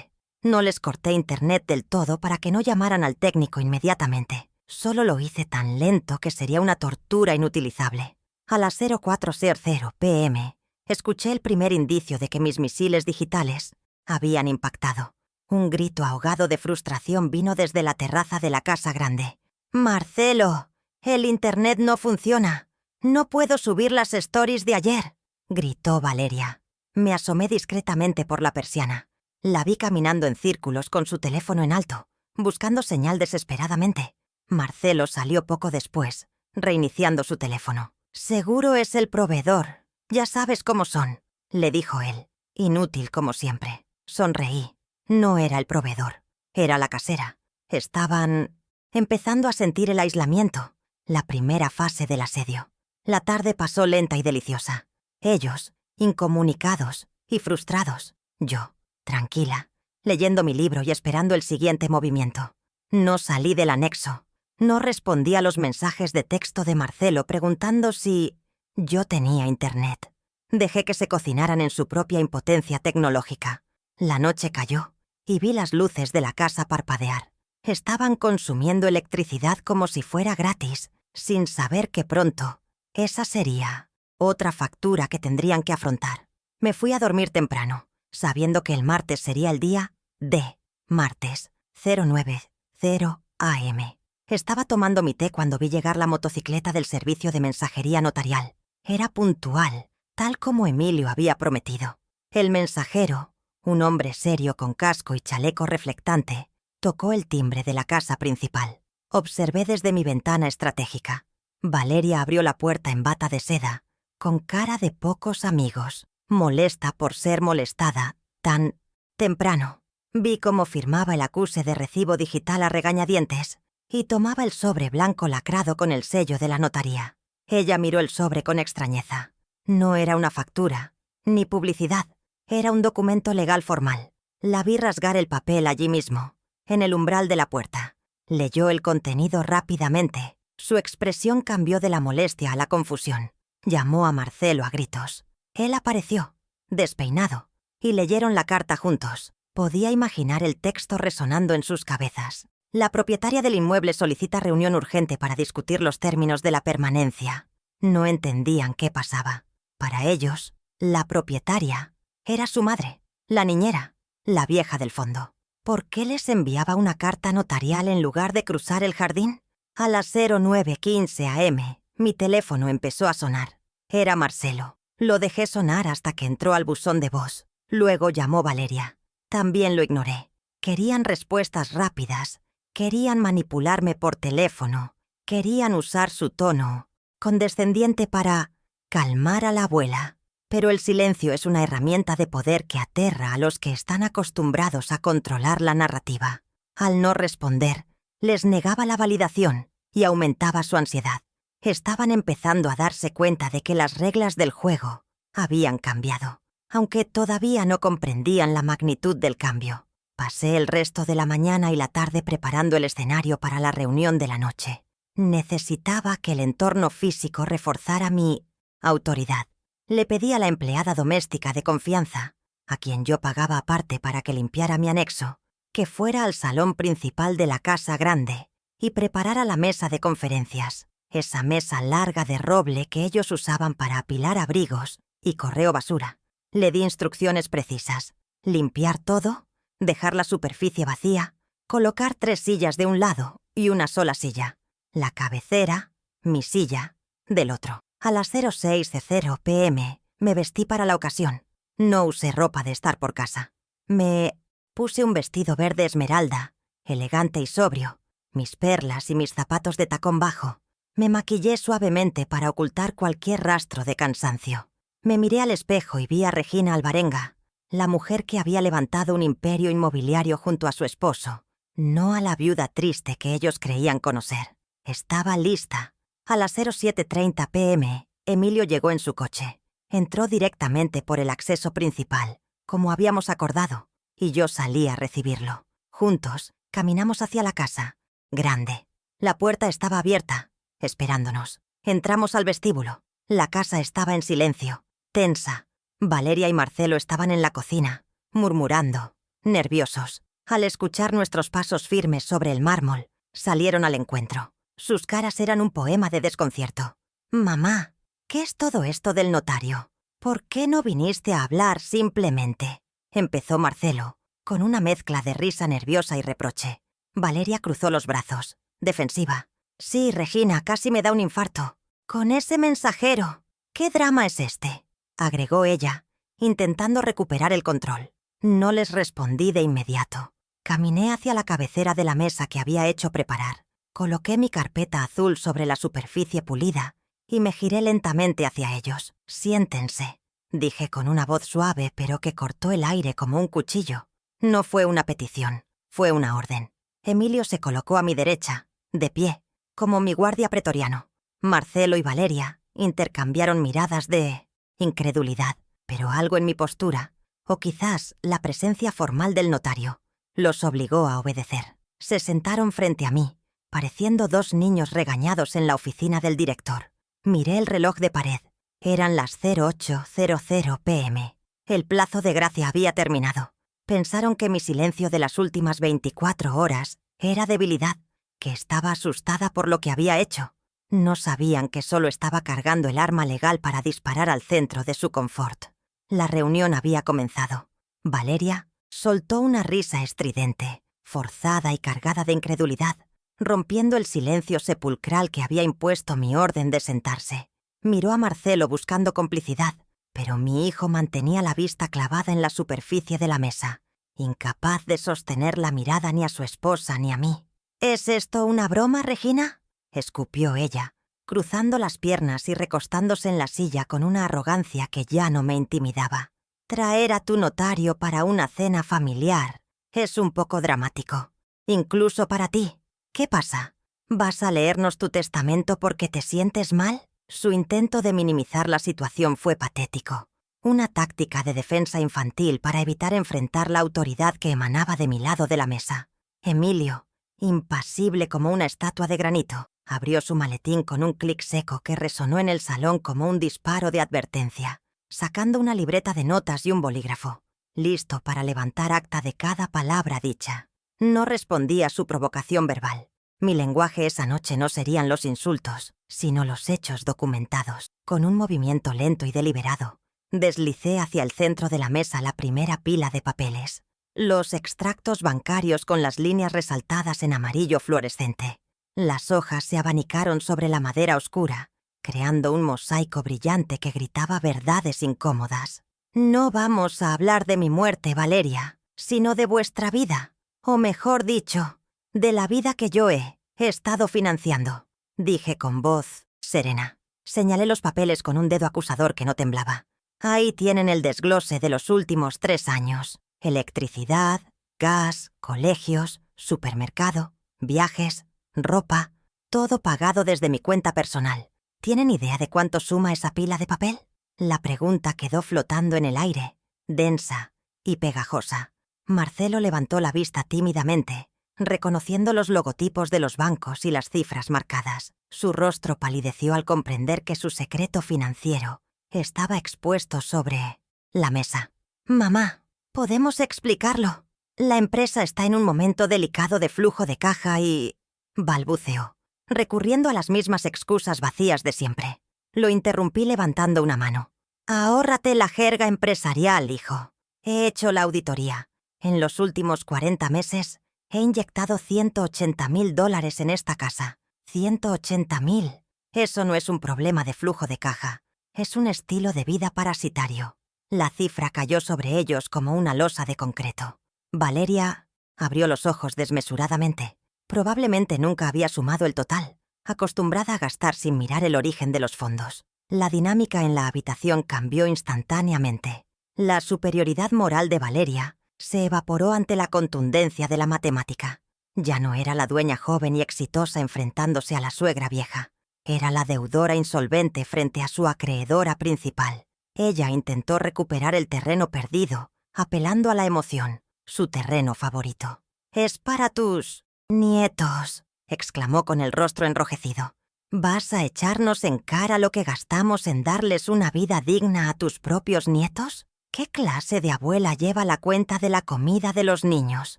No les corté internet del todo para que no llamaran al técnico inmediatamente. Solo lo hice tan lento que sería una tortura inutilizable. A las 04:00 p.m., escuché el primer indicio de que mis misiles digitales habían impactado. Un grito ahogado de frustración vino desde la terraza de la casa grande. «Marcelo, el internet no funciona. No puedo subir las stories de ayer», gritó Valeria. Me asomé discretamente por la persiana. La vi caminando en círculos con su teléfono en alto, buscando señal desesperadamente. Marcelo salió poco después, reiniciando su teléfono. «Seguro es el proveedor. Ya sabes cómo son», le dijo él. Inútil como siempre. Sonreí. No era el proveedor. Era la casera. Estaban empezando a sentir el aislamiento, la primera fase del asedio. La tarde pasó lenta y deliciosa. Ellos, incomunicados y frustrados. Yo, tranquila, leyendo mi libro y esperando el siguiente movimiento. No salí del anexo. No respondí a los mensajes de texto de Marcelo preguntando si yo tenía internet. Dejé que se cocinaran en su propia impotencia tecnológica. La noche cayó y vi las luces de la casa parpadear. Estaban consumiendo electricidad como si fuera gratis, sin saber que pronto esa sería otra factura que tendrían que afrontar. Me fui a dormir temprano, sabiendo que el martes sería el día de martes 09:00 am. Estaba tomando mi té cuando vi llegar la motocicleta del servicio de mensajería notarial. Era puntual, tal como Emilio había prometido. El mensajero, un hombre serio con casco y chaleco reflectante, tocó el timbre de la casa principal. Observé desde mi ventana estratégica. Valeria abrió la puerta en bata de seda, con cara de pocos amigos, molesta por ser molestada tan temprano. Vi cómo firmaba el acuse de recibo digital a regañadientes y tomaba el sobre blanco lacrado con el sello de la notaría. Ella miró el sobre con extrañeza. No era una factura, ni publicidad. Era un documento legal formal. La vi rasgar el papel allí mismo, en el umbral de la puerta. Leyó el contenido rápidamente. Su expresión cambió de la molestia a la confusión. Llamó a Marcelo a gritos. Él apareció, despeinado, y leyeron la carta juntos. Podía imaginar el texto resonando en sus cabezas. La propietaria del inmueble solicita reunión urgente para discutir los términos de la permanencia. No entendían qué pasaba. Para ellos, la propietaria era su madre, la niñera, la vieja del fondo. ¿Por qué les enviaba una carta notarial en lugar de cruzar el jardín? A las 09:15 am, mi teléfono empezó a sonar. Era Marcelo. Lo dejé sonar hasta que entró al buzón de voz. Luego llamó Valeria. También lo ignoré. Querían respuestas rápidas. Querían manipularme por teléfono. Querían usar su tono condescendiente para calmar a la abuela. Pero el silencio es una herramienta de poder que aterra a los que están acostumbrados a controlar la narrativa. Al no responder, les negaba la validación y aumentaba su ansiedad. Estaban empezando a darse cuenta de que las reglas del juego habían cambiado, aunque todavía no comprendían la magnitud del cambio. Pasé el resto de la mañana y la tarde preparando el escenario para la reunión de la noche. Necesitaba que el entorno físico reforzara mi autoridad. Le pedí a la empleada doméstica de confianza, a quien yo pagaba aparte para que limpiara mi anexo, que fuera al salón principal de la casa grande y preparara la mesa de conferencias, esa mesa larga de roble que ellos usaban para apilar abrigos y correo basura. Le di instrucciones precisas: limpiar todo, dejar la superficie vacía, colocar 3 sillas de un lado y una sola silla, la cabecera, mi silla, del otro. A las 06:00 p.m. me vestí para la ocasión. No usé ropa de estar por casa. Me puse un vestido verde esmeralda, elegante y sobrio, mis perlas y mis zapatos de tacón bajo. Me maquillé suavemente para ocultar cualquier rastro de cansancio. Me miré al espejo y vi a Regina Alvarenga, la mujer que había levantado un imperio inmobiliario junto a su esposo, no a la viuda triste que ellos creían conocer. Estaba lista. A las 07:30 p.m., Emilio llegó en su coche. Entró directamente por el acceso principal, como habíamos acordado, y yo salí a recibirlo. Juntos, Caminamos hacia la casa. Grande. La puerta estaba abierta, esperándonos. Entramos al vestíbulo. La casa estaba en silencio, tensa. Valeria y Marcelo estaban en la cocina, murmurando, nerviosos. Al escuchar nuestros pasos firmes sobre el mármol, salieron al encuentro. Sus caras eran un poema de desconcierto. «Mamá, ¿qué es todo esto del notario? ¿Por qué no viniste a hablar simplemente?», empezó Marcelo, con una mezcla de risa nerviosa y reproche. Valeria cruzó los brazos, defensiva. «Sí, Regina, casi me da un infarto. Con ese mensajero. ¿Qué drama es este?», agregó ella, intentando recuperar el control. No les respondí de inmediato. Caminé hacia la cabecera de la mesa que había hecho preparar. Coloqué mi carpeta azul sobre la superficie pulida y me giré lentamente hacia ellos. «Siéntense», dije con una voz suave pero que cortó el aire como un cuchillo. No fue una petición, fue una orden. Emilio se colocó a mi derecha, de pie, como mi guardia pretoriano. Marcelo y Valeria intercambiaron miradas de incredulidad, pero algo en mi postura, o quizás la presencia formal del notario, los obligó a obedecer. Se sentaron frente a mí, pareciendo dos niños regañados en la oficina del director. Miré el reloj de pared. Eran las 08:00 p.m. El plazo de gracia había terminado. Pensaron que mi silencio de las últimas 24 horas era debilidad, que estaba asustada por lo que había hecho. No sabían que solo estaba cargando el arma legal para disparar al centro de su confort. La reunión había comenzado. Valeria soltó una risa estridente, forzada y cargada de incredulidad, rompiendo el silencio sepulcral que había impuesto mi orden de sentarse. Miró a Marcelo buscando complicidad, pero mi hijo mantenía la vista clavada en la superficie de la mesa, incapaz de sostener la mirada ni a su esposa ni a mí. «¿Es esto una broma, Regina?», escupió ella, cruzando las piernas y recostándose en la silla con una arrogancia que ya no me intimidaba. «Traer a tu notario para una cena familiar es un poco dramático, incluso para ti. ¿Qué pasa? ¿Vas a leernos tu testamento porque te sientes mal?». Su intento de minimizar la situación fue patético. Una táctica de defensa infantil para evitar enfrentar la autoridad que emanaba de mi lado de la mesa. Emilio, impasible como una estatua de granito, abrió su maletín con un clic seco que resonó en el salón como un disparo de advertencia, sacando una libreta de notas y un bolígrafo, listo para levantar acta de cada palabra dicha. No respondí a su provocación verbal. Mi lenguaje esa noche no serían los insultos, sino los hechos documentados. Con un movimiento lento y deliberado, deslicé hacia el centro de la mesa la primera pila de papeles. Los extractos bancarios con las líneas resaltadas en amarillo fluorescente. Las hojas se abanicaron sobre la madera oscura, creando un mosaico brillante que gritaba verdades incómodas. «No vamos a hablar de mi muerte, Valeria, sino de vuestra vida, o mejor dicho, de la vida que yo he estado financiando», dije con voz serena. Señalé los papeles con un dedo acusador que no temblaba. «Ahí tienen el desglose de los últimos 3 años. Electricidad, gas, colegios, supermercado, viajes, ropa, todo pagado desde mi cuenta personal. ¿Tienen idea de cuánto suma esa pila de papel?». La pregunta quedó flotando en el aire, densa y pegajosa. Marcelo levantó la vista tímidamente, reconociendo los logotipos de los bancos y las cifras marcadas. Su rostro palideció al comprender que su secreto financiero estaba expuesto sobre la mesa. «Mamá, podemos explicarlo. La empresa está en un momento delicado de flujo de caja y...», balbuceó, recurriendo a las mismas excusas vacías de siempre. Lo interrumpí levantando una mano. «Ahórrate la jerga empresarial, hijo. He hecho la auditoría. En los últimos 40 meses he inyectado $180.000 en esta casa. 180.000. Eso no es un problema de flujo de caja. Es un estilo de vida parasitario». La cifra cayó sobre ellos como una losa de concreto. Valeria abrió los ojos desmesuradamente. Probablemente nunca había sumado el total, acostumbrada a gastar sin mirar el origen de los fondos. La dinámica en la habitación cambió instantáneamente. La superioridad moral de Valeria se evaporó ante la contundencia de la matemática. Ya no era la dueña joven y exitosa enfrentándose a la suegra vieja. Era la deudora insolvente frente a su acreedora principal. Ella intentó recuperar el terreno perdido, apelando a la emoción, su terreno favorito. Es para tus nietos, exclamó con el rostro enrojecido. ¿Vas a echarnos en cara lo que gastamos en darles una vida digna a tus propios nietos? ¿Qué clase de abuela lleva la cuenta de la comida de los niños?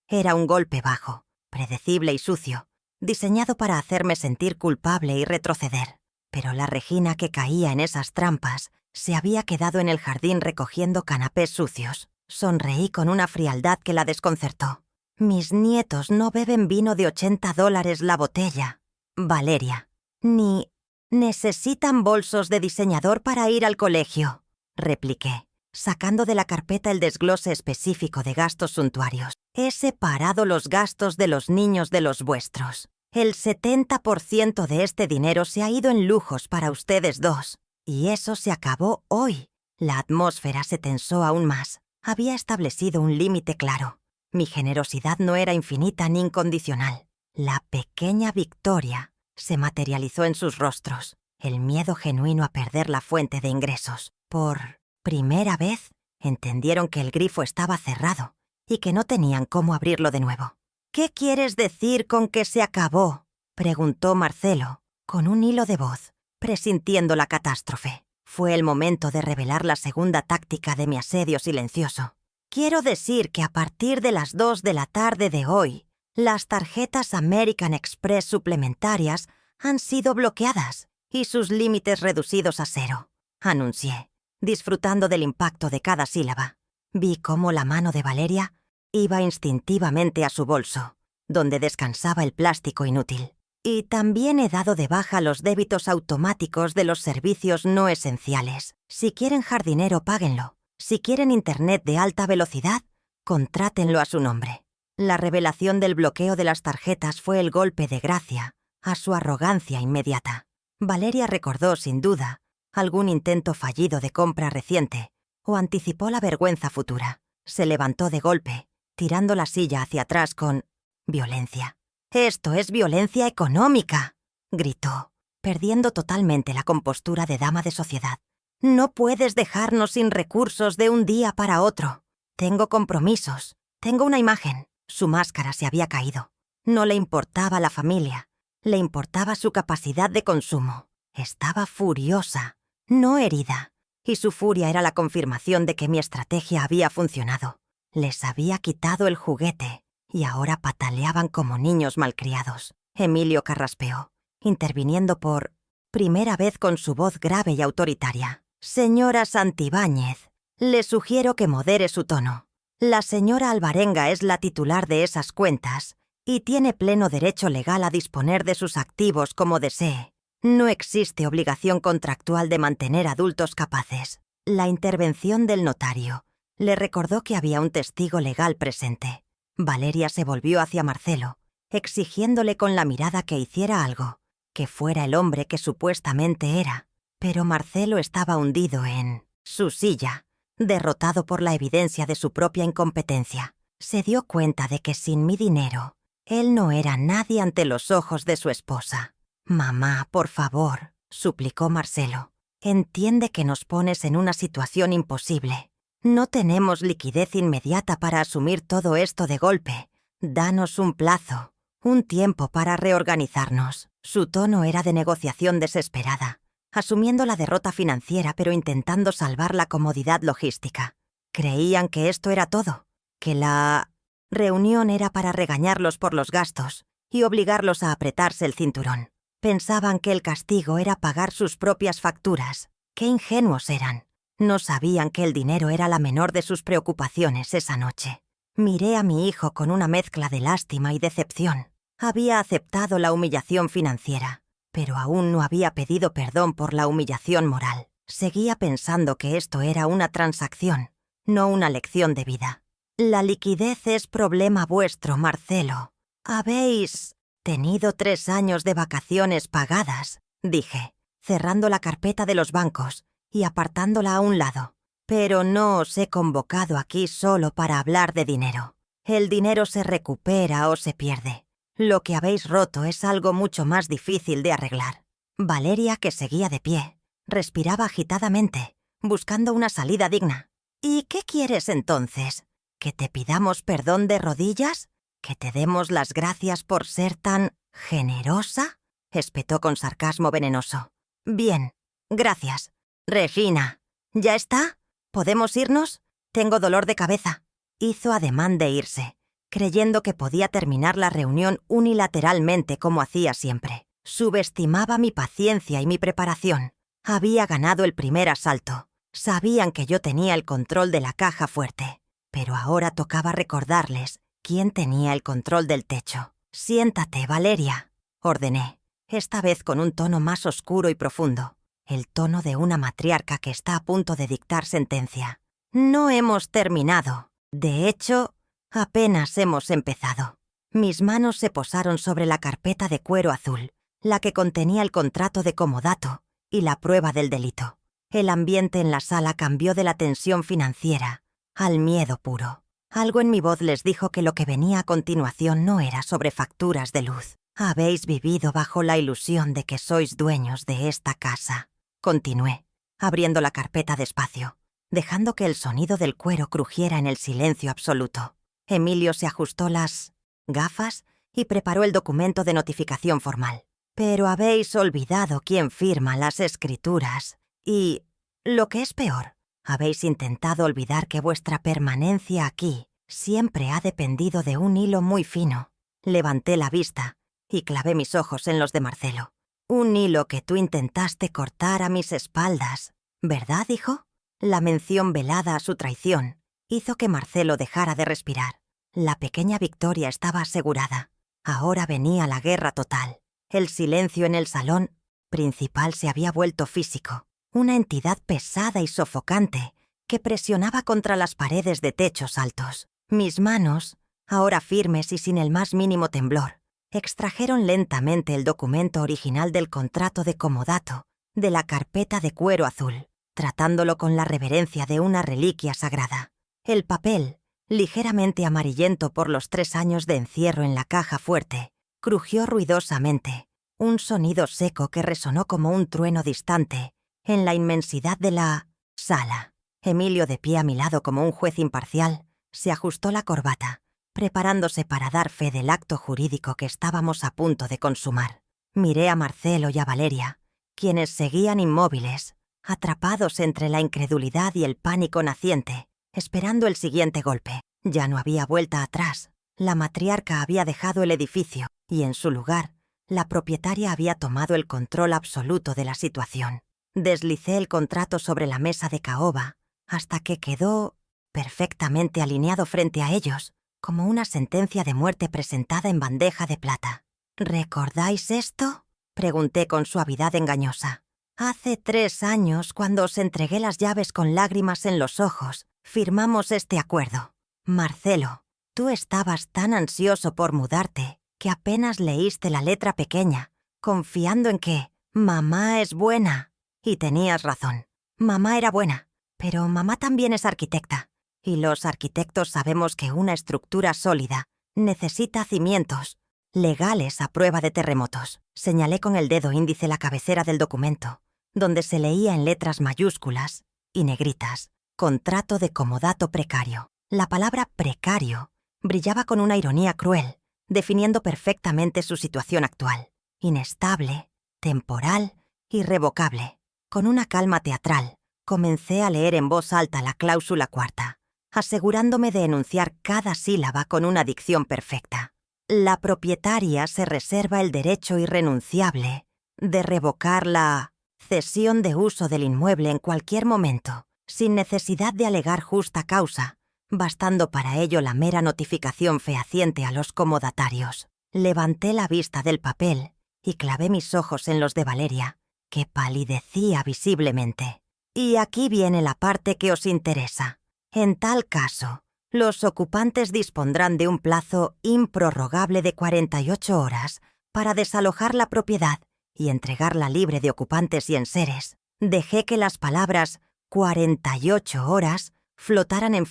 Era un golpe bajo, predecible y sucio, diseñado para hacerme sentir culpable y retroceder. Pero la Regina que caía en esas trampas se había quedado en el jardín recogiendo canapés sucios. Sonreí con una frialdad que la desconcertó. Mis nietos no beben vino de $80 la botella, Valeria. Ni necesitan bolsos de diseñador para ir al colegio, repliqué, sacando de la carpeta el desglose específico de gastos suntuarios. He separado los gastos de los niños de los vuestros. El 70% de este dinero se ha ido en lujos para ustedes dos. Y eso se acabó hoy. La atmósfera se tensó aún más. Había establecido un límite claro. Mi generosidad no era infinita ni incondicional. La pequeña victoria se materializó en sus rostros. El miedo genuino a perder la fuente de ingresos. Por primera vez, entendieron que el grifo estaba cerrado y que no tenían cómo abrirlo de nuevo. «¿Qué quieres decir con que se acabó?», preguntó Marcelo, con un hilo de voz, presintiendo la catástrofe. Fue el momento de revelar la segunda táctica de mi asedio silencioso. «Quiero decir que a partir de las 2 de la tarde de hoy, las tarjetas American Express suplementarias han sido bloqueadas y sus límites reducidos a 0», anuncié, disfrutando del impacto de cada sílaba. Vi cómo la mano de Valeria iba instintivamente a su bolso, donde descansaba el plástico inútil. «Y también he dado de baja los débitos automáticos de los servicios no esenciales. Si quieren jardinero, páguenlo. Si quieren internet de alta velocidad, contrátenlo a su nombre». La revelación del bloqueo de las tarjetas fue el golpe de gracia a su arrogancia inmediata. Valeria recordó, sin duda, algún intento fallido de compra reciente o anticipó la vergüenza futura. Se levantó de golpe, tirando la silla hacia atrás con violencia. «Esto es violencia económica», gritó, perdiendo totalmente la compostura de dama de sociedad. «No puedes dejarnos sin recursos de un día para otro. Tengo compromisos, tengo una imagen». Su máscara se había caído. No le importaba la familia, le importaba su capacidad de consumo. Estaba furiosa, no herida, y su furia era la confirmación de que mi estrategia había funcionado. Les había quitado el juguete y ahora pataleaban como niños malcriados. Emilio carraspeó, interviniendo por primera vez con su voz grave y autoritaria. «Señora Santibáñez, le sugiero que modere su tono. La señora Alvarenga es la titular de esas cuentas y tiene pleno derecho legal a disponer de sus activos como desee. No existe obligación contractual de mantener adultos capaces». La intervención del notario le recordó que había un testigo legal presente. Valeria se volvió hacia Marcelo, exigiéndole con la mirada que hiciera algo, que fuera el hombre que supuestamente era. Pero Marcelo estaba hundido en su silla, derrotado por la evidencia de su propia incompetencia. Se dio cuenta de que sin mi dinero, él no era nadie ante los ojos de su esposa. «Mamá, por favor», suplicó Marcelo. «Entiende que nos pones en una situación imposible. No tenemos liquidez inmediata para asumir todo esto de golpe. Danos un plazo, un tiempo para reorganizarnos». Su tono era de negociación desesperada, asumiendo la derrota financiera pero intentando salvar la comodidad logística. Creían que esto era todo, que la reunión era para regañarlos por los gastos y obligarlos a apretarse el cinturón. Pensaban que el castigo era pagar sus propias facturas. ¡Qué ingenuos eran! No sabían que el dinero era la menor de sus preocupaciones esa noche. Miré a mi hijo con una mezcla de lástima y decepción. Había aceptado la humillación financiera, pero aún no había pedido perdón por la humillación moral. Seguía pensando que esto era una transacción, no una lección de vida. «La liquidez es problema vuestro, Marcelo. Habéis tenido 3 años de vacaciones pagadas», dije, cerrando la carpeta de los bancos y apartándola a un lado. «Pero no os he convocado aquí solo para hablar de dinero. El dinero se recupera o se pierde. Lo que habéis roto es algo mucho más difícil de arreglar». Valeria, que seguía de pie, respiraba agitadamente, buscando una salida digna. «¿Y qué quieres entonces? ¿Que te pidamos perdón de rodillas? ¿Que te demos las gracias por ser tan generosa?, espetó con sarcasmo venenoso. Bien, gracias. Regina, ¿ya está? ¿Podemos irnos? Tengo dolor de cabeza. Hizo ademán de irse, creyendo que podía terminar la reunión unilateralmente como hacía siempre. Subestimaba mi paciencia y mi preparación. Había ganado el primer asalto. Sabían que yo tenía el control de la caja fuerte. Pero ahora tocaba recordarles quién tenía el control del techo. «Siéntate, Valeria», ordené, esta vez con un tono más oscuro y profundo, el tono de una matriarca que está a punto de dictar sentencia. «No hemos terminado. De hecho, apenas hemos empezado». Mis manos se posaron sobre la carpeta de cuero azul, la que contenía el contrato de comodato y la prueba del delito. El ambiente en la sala cambió de la tensión financiera al miedo puro. Algo en mi voz les dijo que lo que venía a continuación no era sobre facturas de luz. «Habéis vivido bajo la ilusión de que sois dueños de esta casa», continué, abriendo la carpeta despacio, dejando que el sonido del cuero crujiera en el silencio absoluto. Emilio se ajustó las gafas y preparó el documento de notificación formal. «Pero habéis olvidado quién firma las escrituras y, lo que es peor, habéis intentado olvidar que vuestra permanencia aquí siempre ha dependido de un hilo muy fino». Levanté la vista y clavé mis ojos en los de Marcelo. «Un hilo que tú intentaste cortar a mis espaldas, ¿verdad, hijo?» La mención velada a su traición hizo que Marcelo dejara de respirar. La pequeña victoria estaba asegurada. Ahora venía la guerra total. El silencio en el salón principal se había vuelto físico, una entidad pesada y sofocante que presionaba contra las paredes de techos altos. Mis manos, ahora firmes y sin el más mínimo temblor, extrajeron lentamente el documento original del contrato de comodato de la carpeta de cuero azul, tratándolo con la reverencia de una reliquia sagrada. El papel, ligeramente amarillento por los 3 años de encierro en la caja fuerte, crujió ruidosamente, un sonido seco que resonó como un trueno distante en la inmensidad de la sala. Emilio, de pie a mi lado como un juez imparcial, se ajustó la corbata, preparándose para dar fe del acto jurídico que estábamos a punto de consumar. Miré a Marcelo y a Valeria, quienes seguían inmóviles, atrapados entre la incredulidad y el pánico naciente, esperando el siguiente golpe. Ya no había vuelta atrás. La matriarca había dejado el edificio y, en su lugar, la propietaria había tomado el control absoluto de la situación. Deslicé el contrato sobre la mesa de caoba hasta que quedó perfectamente alineado frente a ellos, como una sentencia de muerte presentada en bandeja de plata. «¿Recordáis esto?», pregunté con suavidad engañosa. «Hace 3 años, cuando os entregué las llaves con lágrimas en los ojos, firmamos este acuerdo. Marcelo, tú estabas tan ansioso por mudarte que apenas leíste la letra pequeña, confiando en que mamá es buena». Y tenías razón. Mamá era buena, pero mamá también es arquitecta. Y los arquitectos sabemos que una estructura sólida necesita cimientos legales a prueba de terremotos. Señalé con el dedo índice la cabecera del documento, donde se leía en letras mayúsculas y negritas: «Contrato de comodato precario». La palabra precario brillaba con una ironía cruel, definiendo perfectamente su situación actual: inestable, temporal, irrevocable. Con una calma teatral, comencé a leer en voz alta la cláusula 4ª, asegurándome de enunciar cada sílaba con una dicción perfecta. La propietaria se reserva el derecho irrenunciable de revocar la cesión de uso del inmueble en cualquier momento, sin necesidad de alegar justa causa, bastando para ello la mera notificación fehaciente a los comodatarios. Levanté la vista del papel y clavé mis ojos en los de Valeria, que palidecía visiblemente. «Y aquí viene la parte que os interesa. En tal caso, los ocupantes dispondrán de un plazo improrrogable de 48 horas para desalojar la propiedad y entregarla libre de ocupantes y enseres». Dejé que las palabras 48 horas flotaran en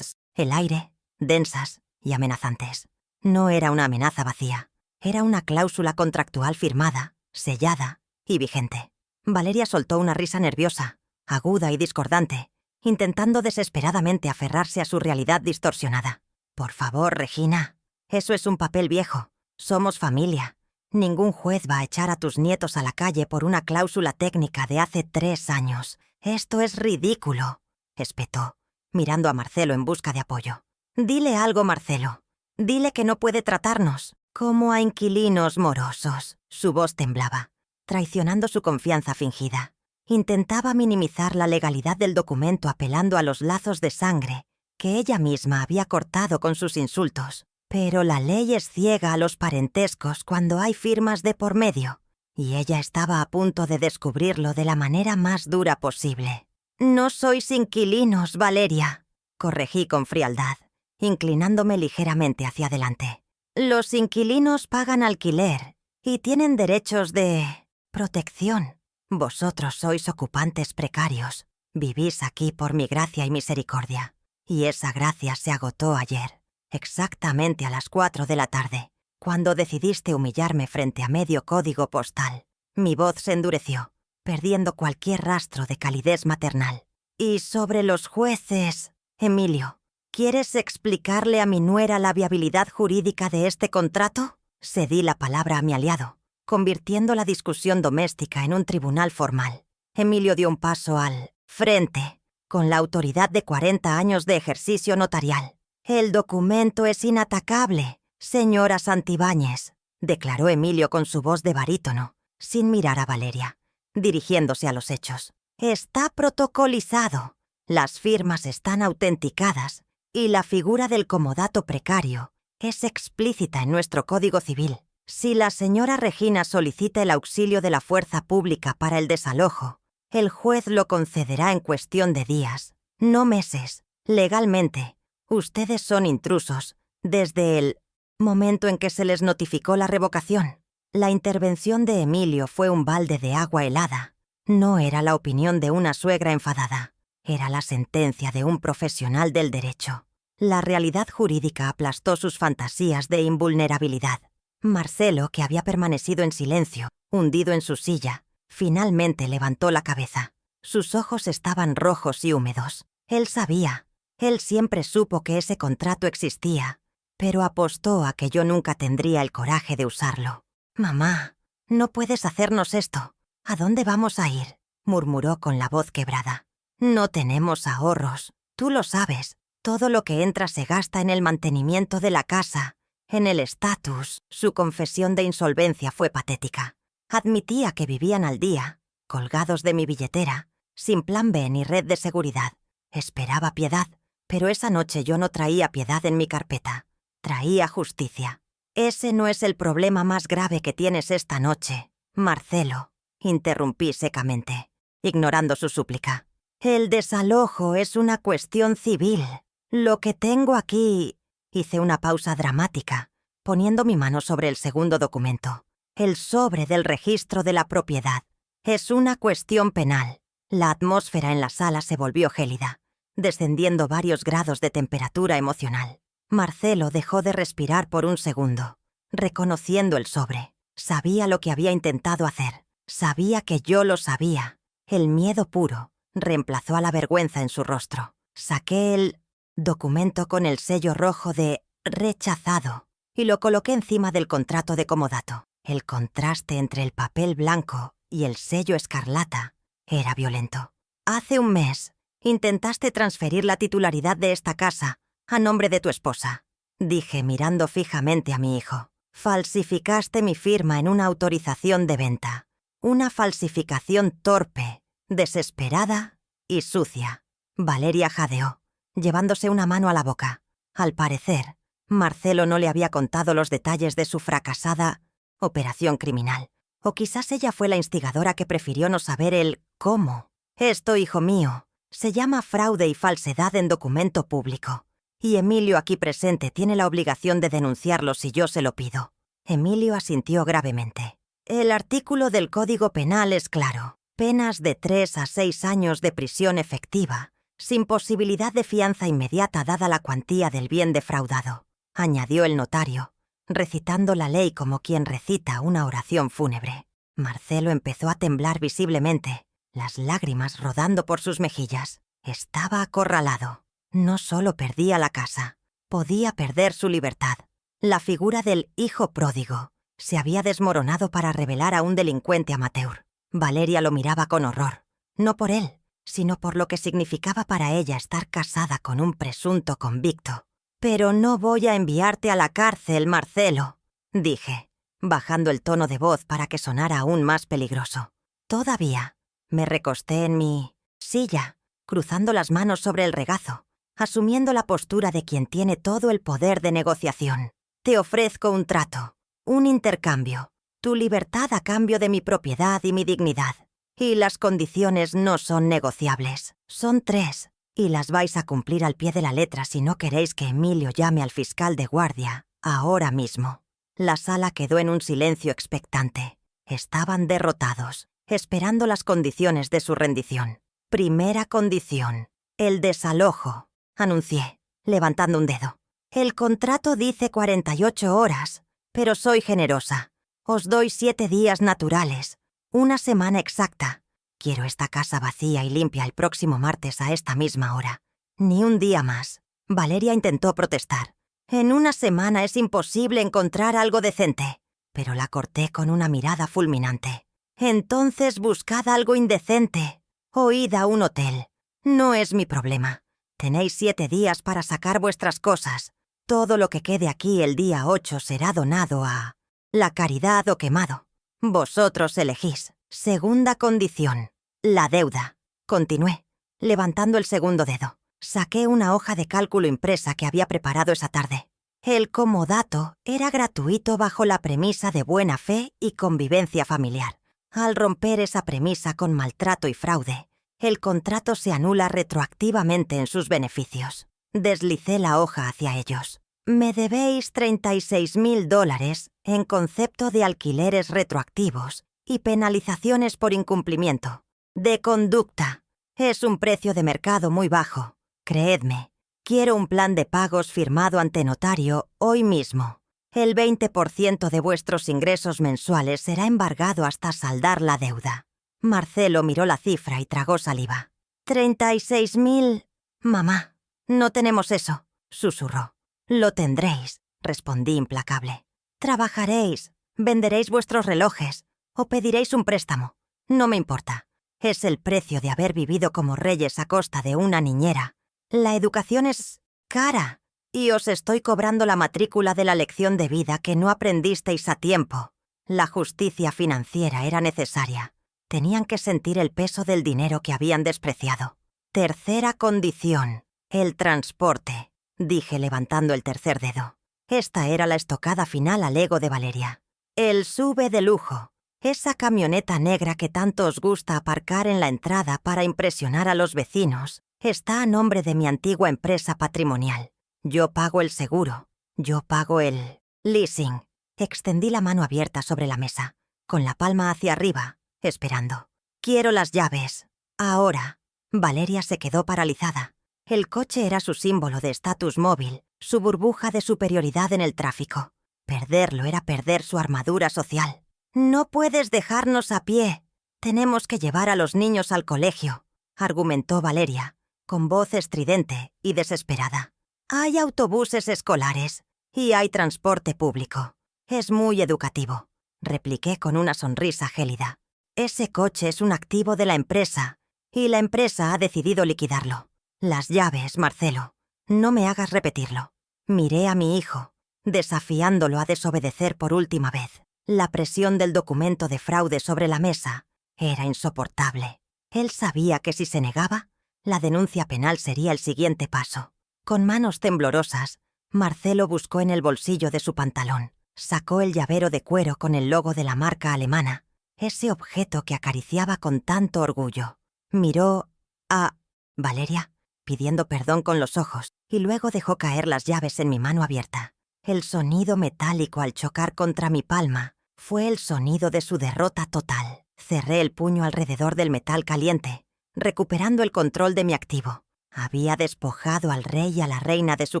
el aire, densas y amenazantes. No era una amenaza vacía, era una cláusula contractual firmada, sellada y vigente. Valeria soltó una risa nerviosa, aguda y discordante, intentando desesperadamente aferrarse a su realidad distorsionada. «Por favor, Regina», Eso es un papel viejo. Somos familia. Ningún juez va a echar a tus nietos a la calle por una cláusula técnica de hace 3 años. Esto es ridículo, espetó, mirando a Marcelo en busca de apoyo. Dile algo, Marcelo. Dile que no puede tratarnos como a inquilinos morosos. Su voz temblaba, traicionando su confianza fingida. Intentaba minimizar la legalidad del documento apelando a los lazos de sangre que ella misma había cortado con sus insultos. Pero la ley es ciega a los parentescos cuando hay firmas de por medio, y ella estaba a punto de descubrirlo de la manera más dura posible. «No sois inquilinos, Valeria», corregí con frialdad, inclinándome ligeramente hacia adelante. «Los inquilinos pagan alquiler y tienen derechos de protección. Vosotros sois ocupantes precarios. Vivís aquí por mi gracia y misericordia. Y esa gracia se agotó ayer, exactamente a las 4 de la tarde, cuando decidiste humillarme frente a medio código postal. Mi voz se endureció, perdiendo cualquier rastro de calidez maternal. Y sobre los jueces, Emilio, ¿quieres explicarle a mi nuera la viabilidad jurídica de este contrato? Cedí la palabra a mi aliado, convirtiendo la discusión doméstica en un tribunal formal. Emilio dio un paso al frente, con la autoridad de 40 años de ejercicio notarial. «El documento es inatacable, señora Santibáñez», declaró Emilio con su voz de barítono, sin mirar a Valeria, dirigiéndose a los hechos. «Está protocolizado, las firmas están autenticadas y la figura del comodato precario es explícita en nuestro Código Civil. Si la señora Regina solicita el auxilio de la fuerza pública para el desalojo, el juez lo concederá en cuestión de días, no meses. Legalmente, ustedes son intrusos desde el momento en que se les notificó la revocación». La intervención de Emilio fue un balde de agua helada. No era la opinión de una suegra enfadada, era la sentencia de un profesional del derecho. La realidad jurídica aplastó sus fantasías de invulnerabilidad. Marcelo, que había permanecido en silencio, hundido en su silla, finalmente levantó la cabeza. Sus ojos estaban rojos y húmedos. Él sabía, él siempre supo que ese contrato existía, pero apostó a que yo nunca tendría el coraje de usarlo. «Mamá, no puedes hacernos esto. ¿A dónde vamos a ir?», murmuró con la voz quebrada. «No tenemos ahorros, tú lo sabes. Todo lo que entra se gasta en el mantenimiento de la casa, en el estatus». Su confesión de insolvencia fue patética. Admitía que vivían al día, colgados de mi billetera, sin plan B ni red de seguridad. Esperaba piedad, pero esa noche yo no traía piedad en mi carpeta. Traía justicia. «Ese no es el problema más grave que tienes esta noche, Marcelo», interrumpí secamente, ignorando su súplica. «El desalojo es una cuestión civil. Lo que tengo aquí...». Hice una pausa dramática, poniendo mi mano sobre el segundo documento. «El sobre del registro de la propiedad. Es una cuestión penal». La atmósfera en la sala se volvió gélida, descendiendo varios grados de temperatura emocional. Marcelo dejó de respirar por un segundo, reconociendo el sobre. Sabía lo que había intentado hacer. Sabía que yo lo sabía. El miedo puro reemplazó a la vergüenza en su rostro. Saqué el documento con el sello rojo de «rechazado» y lo coloqué encima del contrato de comodato. El contraste entre el papel blanco y el sello escarlata era violento. «Hace un mes intentaste transferir la titularidad de esta casa a nombre de tu esposa», dije mirando fijamente a mi hijo. «Falsificaste mi firma en una autorización de venta. Una falsificación torpe, desesperada y sucia». Valeria jadeó, llevándose una mano a la boca. Al parecer, Marcelo no le había contado los detalles de su fracasada operación criminal. O quizás ella fue la instigadora que prefirió no saber el cómo. «Esto, hijo mío, se llama fraude y falsedad en documento público. Y Emilio aquí presente tiene la obligación de denunciarlo si yo se lo pido». Emilio asintió gravemente. «El artículo del Código Penal es claro. Penas de 3 a 6 años de prisión efectiva, sin posibilidad de fianza inmediata dada la cuantía del bien defraudado», añadió el notario, recitando la ley como quien recita una oración fúnebre. Marcelo empezó a temblar visiblemente, las lágrimas rodando por sus mejillas. Estaba acorralado. No solo perdía la casa, podía perder su libertad. La figura del hijo pródigo se había desmoronado para revelar a un delincuente amateur. Valeria lo miraba con horror, no por él, sino por lo que significaba para ella estar casada con un presunto convicto. «Pero no voy a enviarte a la cárcel, Marcelo», dije, bajando el tono de voz para que sonara aún más peligroso. Todavía me recosté en mi silla, cruzando las manos sobre el regazo, asumiendo la postura de quien tiene todo el poder de negociación. «Te ofrezco un trato, un intercambio, tu libertad a cambio de mi propiedad y mi dignidad. Y las condiciones no son negociables. Son 3, y las vais a cumplir al pie de la letra si no queréis que Emilio llame al fiscal de guardia ahora mismo». La sala quedó en un silencio expectante. Estaban derrotados, esperando las condiciones de su rendición. «Primera condición, el desalojo», anuncié, levantando un dedo. «El contrato dice 48 horas, pero soy generosa. Os doy 7 días naturales, una semana exacta. Quiero esta casa vacía y limpia el próximo martes a esta misma hora. Ni un día más». Valeria intentó protestar. «En una semana es imposible encontrar algo decente», pero la corté con una mirada fulminante. «Entonces buscad algo indecente o id a un hotel. No es mi problema. Tenéis 7 días para sacar vuestras cosas. Todo lo que quede aquí el día 8 será donado a la caridad o quemado. Vosotros elegís. Segunda condición, la deuda», continué, levantando el segundo dedo. Saqué una hoja de cálculo impresa que había preparado esa tarde. El comodato era gratuito bajo la premisa de buena fe y convivencia familiar. Al romper esa premisa con maltrato y fraude, el contrato se anula retroactivamente en sus beneficios. Deslicé la hoja hacia ellos. «Me debéis $36.000 en concepto de alquileres retroactivos y penalizaciones por incumplimiento. De conducta. Es un precio de mercado muy bajo. Creedme, quiero un plan de pagos firmado ante notario hoy mismo. El 20% de vuestros ingresos mensuales será embargado hasta saldar la deuda». Marcelo miró la cifra y tragó saliva. «36.000... Mamá, no tenemos eso», susurró. «Lo tendréis», respondí implacable. «Trabajaréis, venderéis vuestros relojes o pediréis un préstamo. No me importa. Es el precio de haber vivido como reyes a costa de una niñera. La educación es cara y os estoy cobrando la matrícula de la lección de vida que no aprendisteis a tiempo. La justicia financiera era necesaria. Tenían que sentir el peso del dinero que habían despreciado. Tercera condición, el transporte», dije levantando el tercer dedo. Esta era la estocada final al ego de Valeria. «El SUV de lujo, esa camioneta negra que tanto os gusta aparcar en la entrada para impresionar a los vecinos, está a nombre de mi antigua empresa patrimonial. Yo pago el seguro, yo pago el leasing». Extendí la mano abierta sobre la mesa, con la palma hacia arriba, esperando. «Quiero las llaves. Ahora». Valeria se quedó paralizada. El coche era su símbolo de estatus móvil, su burbuja de superioridad en el tráfico. Perderlo era perder su armadura social. «No puedes dejarnos a pie. Tenemos que llevar a los niños al colegio», argumentó Valeria, con voz estridente y desesperada. «Hay autobuses escolares y hay transporte público. Es muy educativo», repliqué con una sonrisa gélida. «Ese coche es un activo de la empresa y la empresa ha decidido liquidarlo. Las llaves, Marcelo. No me hagas repetirlo». Miré a mi hijo, desafiándolo a desobedecer por última vez. La presión del documento de fraude sobre la mesa era insoportable. Él sabía que si se negaba, la denuncia penal sería el siguiente paso. Con manos temblorosas, Marcelo buscó en el bolsillo de su pantalón. Sacó el llavero de cuero con el logo de la marca alemana, ese objeto que acariciaba con tanto orgullo. Miró a Valeria, pidiendo perdón con los ojos, y luego dejó caer las llaves en mi mano abierta. El sonido metálico al chocar contra mi palma fue el sonido de su derrota total. Cerré el puño alrededor del metal caliente, recuperando el control de mi activo. Había despojado al rey y a la reina de su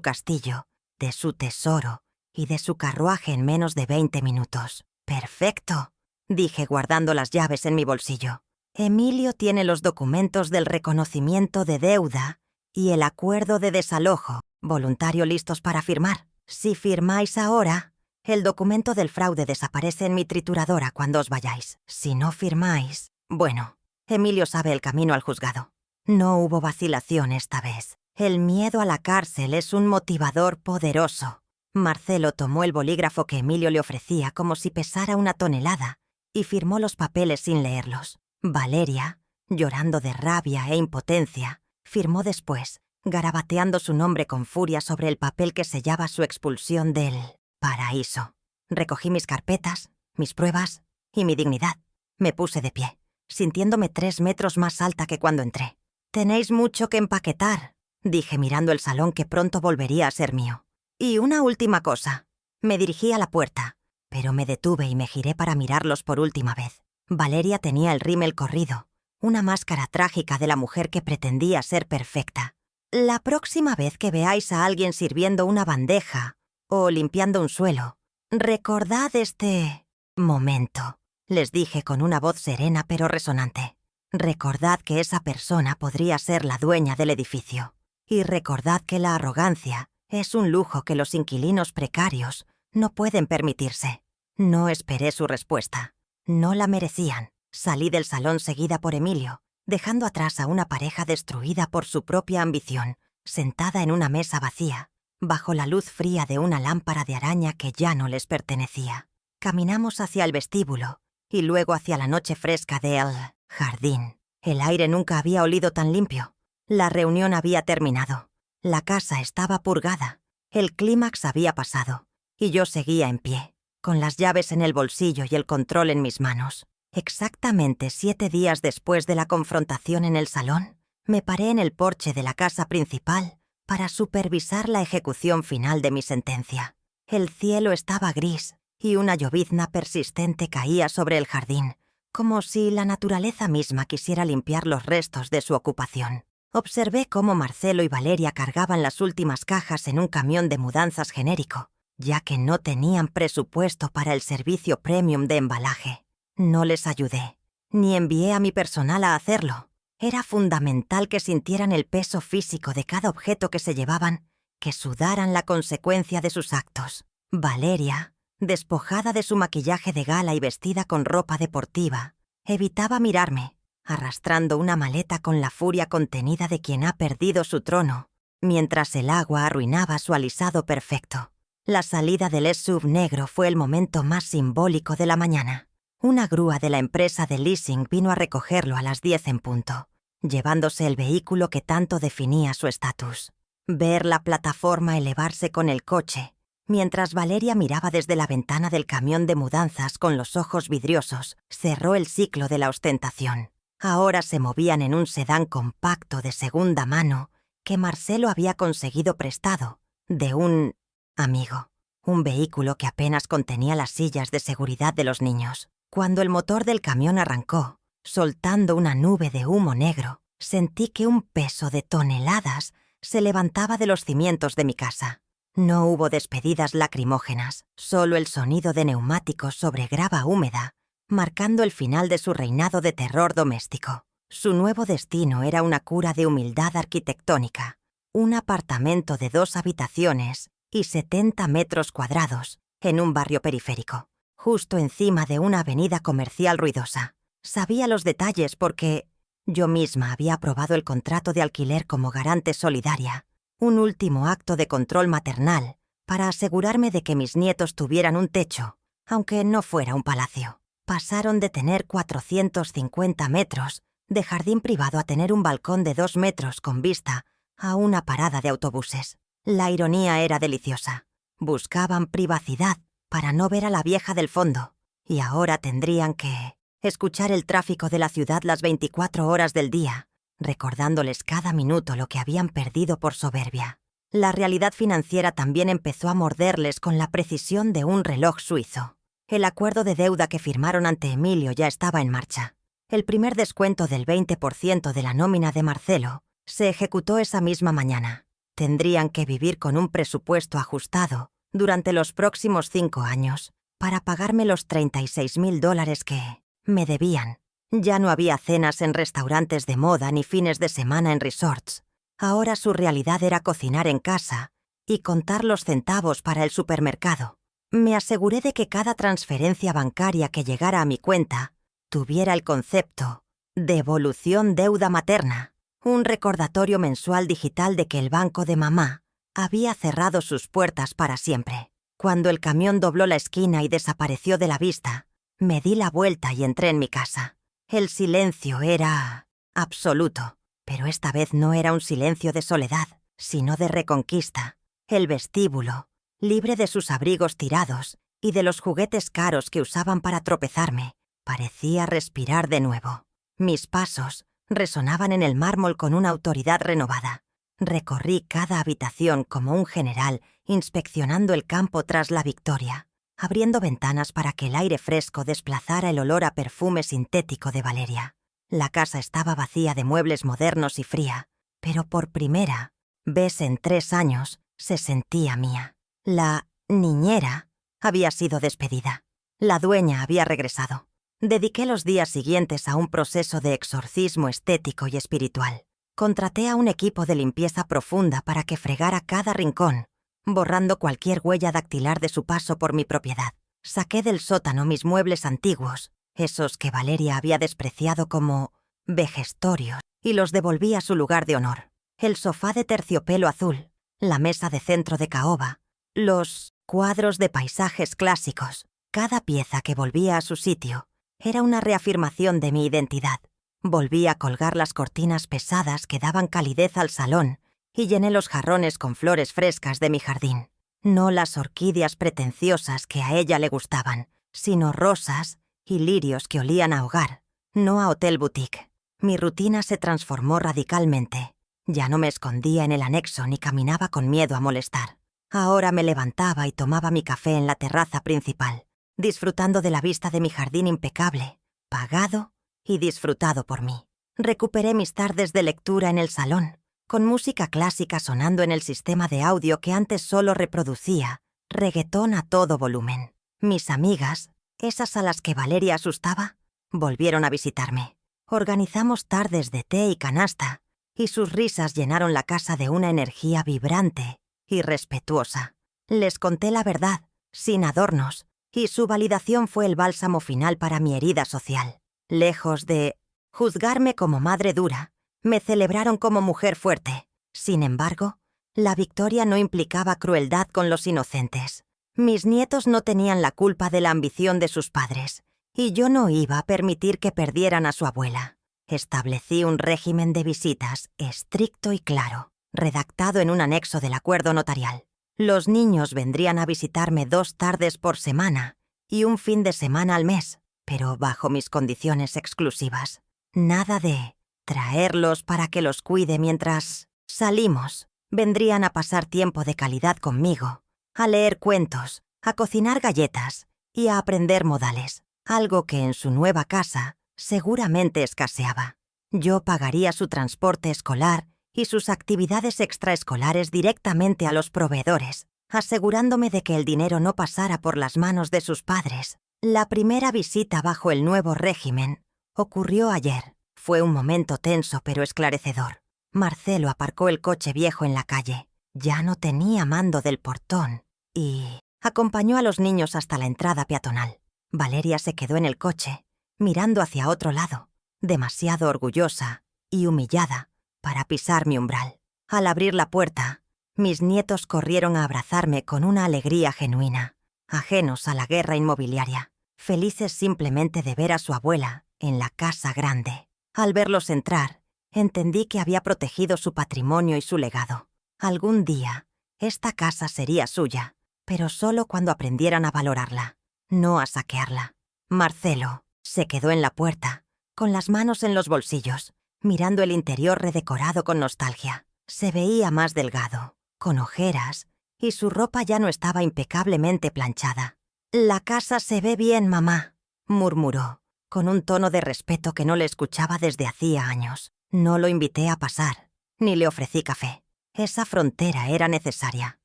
castillo, de su tesoro y de su carruaje en menos de 20 minutos. «Perfecto», dije guardando las llaves en mi bolsillo. «Emilio tiene los documentos del reconocimiento de deuda y el acuerdo de desalojo voluntario listos para firmar. Si firmáis ahora, el documento del fraude desaparece en mi trituradora cuando os vayáis. Si no firmáis... Bueno, Emilio sabe el camino al juzgado. No hubo vacilación esta vez. El miedo a la cárcel es un motivador poderoso. Marcelo tomó el bolígrafo que Emilio le ofrecía como si pesara una tonelada y firmó los papeles sin leerlos. Valeria, llorando de rabia e impotencia, firmó después, garabateando su nombre con furia sobre el papel que sellaba su expulsión del paraíso. Recogí mis carpetas, mis pruebas y mi dignidad. Me puse de pie, sintiéndome 3 metros más alta que cuando entré. «Tenéis mucho que empaquetar», dije mirando el salón que pronto volvería a ser mío. «Y una última cosa». Me dirigí a la puerta, pero me detuve y me giré para mirarlos por última vez. Valeria tenía el rímel corrido, una máscara trágica de la mujer que pretendía ser perfecta. «La próxima vez que veáis a alguien sirviendo una bandeja o limpiando un suelo, recordad este momento», les dije con una voz serena pero resonante. «Recordad que esa persona podría ser la dueña del edificio. Y recordad que la arrogancia es un lujo que los inquilinos precarios no pueden permitirse». No esperé su respuesta. No la merecían. Salí del salón seguida por Emilio, dejando atrás a una pareja destruida por su propia ambición, sentada en una mesa vacía, bajo la luz fría de una lámpara de araña que ya no les pertenecía. Caminamos hacia el vestíbulo y luego hacia la noche fresca del jardín. El aire nunca había olido tan limpio. La reunión había terminado. La casa estaba purgada. El clímax había pasado. Y yo seguía en pie, con las llaves en el bolsillo y el control en mis manos. Exactamente 7 días después de la confrontación en el salón, me paré en el porche de la casa principal para supervisar la ejecución final de mi sentencia. El cielo estaba gris y una llovizna persistente caía sobre el jardín, como si la naturaleza misma quisiera limpiar los restos de su ocupación. Observé cómo Marcelo y Valeria cargaban las últimas cajas en un camión de mudanzas genérico, ya que no tenían presupuesto para el servicio premium de embalaje. No les ayudé, ni envié a mi personal a hacerlo. Era fundamental que sintieran el peso físico de cada objeto que se llevaban, que sudaran la consecuencia de sus actos. Valeria, despojada de su maquillaje de gala y vestida con ropa deportiva, evitaba mirarme, arrastrando una maleta con la furia contenida de quien ha perdido su trono, mientras el agua arruinaba su alisado perfecto. La salida del SUV negro fue el momento más simbólico de la mañana. Una grúa de la empresa de leasing vino a recogerlo a las 10 en punto, llevándose el vehículo que tanto definía su estatus. Ver la plataforma elevarse con el coche, mientras Valeria miraba desde la ventana del camión de mudanzas con los ojos vidriosos, cerró el ciclo de la ostentación. Ahora se movían en un sedán compacto de segunda mano que Marcelo había conseguido prestado de un amigo, un vehículo que apenas contenía las sillas de seguridad de los niños. Cuando el motor del camión arrancó, soltando una nube de humo negro, sentí que un peso de toneladas se levantaba de los cimientos de mi casa. No hubo despedidas lacrimógenas, solo el sonido de neumáticos sobre grava húmeda, marcando el final de su reinado de terror doméstico. Su nuevo destino era una cura de humildad arquitectónica, un apartamento de 2 habitaciones y 70 metros cuadrados en un barrio periférico, justo encima de una avenida comercial ruidosa. Sabía los detalles porque yo misma había aprobado el contrato de alquiler como garante solidaria, un último acto de control maternal para asegurarme de que mis nietos tuvieran un techo, aunque no fuera un palacio. Pasaron de tener 450 metros de jardín privado a tener un balcón de 2 metros con vista a una parada de autobuses. La ironía era deliciosa. Buscaban privacidad para no ver a la vieja del fondo, y ahora tendrían que escuchar el tráfico de la ciudad las 24 horas del día, recordándoles cada minuto lo que habían perdido por soberbia. La realidad financiera también empezó a morderles con la precisión de un reloj suizo. El acuerdo de deuda que firmaron ante Emilio ya estaba en marcha. El primer descuento del 20% de la nómina de Marcelo se ejecutó esa misma mañana. Tendrían que vivir con un presupuesto ajustado durante los próximos 5 años para pagarme los $36.000 que me debían. Ya no había cenas en restaurantes de moda ni fines de semana en resorts. Ahora su realidad era cocinar en casa y contar los centavos para el supermercado. Me aseguré de que cada transferencia bancaria que llegara a mi cuenta tuviera el concepto devolución deuda materna, un recordatorio mensual digital de que el banco de mamá había cerrado sus puertas para siempre. Cuando el camión dobló la esquina y desapareció de la vista, me di la vuelta y entré en mi casa. El silencio era absoluto, pero esta vez no era un silencio de soledad, sino de reconquista. El vestíbulo, libre de sus abrigos tirados y de los juguetes caros que usaban para tropezarme, parecía respirar de nuevo. Mis pasos resonaban en el mármol con una autoridad renovada. Recorrí cada habitación como un general inspeccionando el campo tras la victoria, abriendo ventanas para que el aire fresco desplazara el olor a perfume sintético de Valeria. La casa estaba vacía de muebles modernos y fría, pero por primera vez en 3 años se sentía mía. La niñera había sido despedida. La dueña había regresado. Dediqué los días siguientes a un proceso de exorcismo estético y espiritual. Contraté a un equipo de limpieza profunda para que fregara cada rincón, borrando cualquier huella dactilar de su paso por mi propiedad. Saqué del sótano mis muebles antiguos, esos que Valeria había despreciado como vejestorios, y los devolví a su lugar de honor. El sofá de terciopelo azul, la mesa de centro de caoba, los cuadros de paisajes clásicos. Cada pieza que volvía a su sitio era una reafirmación de mi identidad. Volví a colgar las cortinas pesadas que daban calidez al salón y llené los jarrones con flores frescas de mi jardín. No las orquídeas pretenciosas que a ella le gustaban, sino rosas y lirios que olían a hogar, no a hotel boutique. Mi rutina se transformó radicalmente. Ya no me escondía en el anexo ni caminaba con miedo a molestar. Ahora me levantaba y tomaba mi café en la terraza principal, disfrutando de la vista de mi jardín impecable, pagado y disfrutado por mí. Recuperé mis tardes de lectura en el salón, con música clásica sonando en el sistema de audio que antes solo reproducía reggaetón a todo volumen. Mis amigas, esas a las que Valeria asustaba, volvieron a visitarme. Organizamos tardes de té y canasta, y sus risas llenaron la casa de una energía vibrante y respetuosa. Les conté la verdad, sin adornos, y su validación fue el bálsamo final para mi herida social. Lejos de juzgarme como madre dura, me celebraron como mujer fuerte. Sin embargo, la victoria no implicaba crueldad con los inocentes. Mis nietos no tenían la culpa de la ambición de sus padres, y yo no iba a permitir que perdieran a su abuela. Establecí un régimen de visitas estricto y claro, redactado en un anexo del acuerdo notarial. Los niños vendrían a visitarme 2 tardes por semana y un fin de semana al mes, pero bajo mis condiciones exclusivas. Nada de traerlos para que los cuide mientras salimos. Vendrían a pasar tiempo de calidad conmigo, a leer cuentos, a cocinar galletas y a aprender modales, algo que en su nueva casa seguramente escaseaba. Yo pagaría su transporte escolar y sus actividades extraescolares directamente a los proveedores, asegurándome de que el dinero no pasara por las manos de sus padres. La primera visita bajo el nuevo régimen ocurrió ayer. Fue un momento tenso pero esclarecedor. Marcelo aparcó el coche viejo en la calle. Ya no tenía mando del portón y acompañó a los niños hasta la entrada peatonal. Valeria se quedó en el coche, mirando hacia otro lado, demasiado orgullosa y humillada para pisar mi umbral. Al abrir la puerta, mis nietos corrieron a abrazarme con una alegría genuina, ajenos a la guerra inmobiliaria, felices simplemente de ver a su abuela en la casa grande. Al verlos entrar, entendí que había protegido su patrimonio y su legado. Algún día, esta casa sería suya, pero solo cuando aprendieran a valorarla, no a saquearla. Marcelo se quedó en la puerta, con las manos en los bolsillos, mirando el interior redecorado con nostalgia. Se veía más delgado, con ojeras, y su ropa ya no estaba impecablemente planchada. «La casa se ve bien, mamá», murmuró, con un tono de respeto que no le escuchaba desde hacía años. No lo invité a pasar, ni le ofrecí café. Esa frontera era necesaria.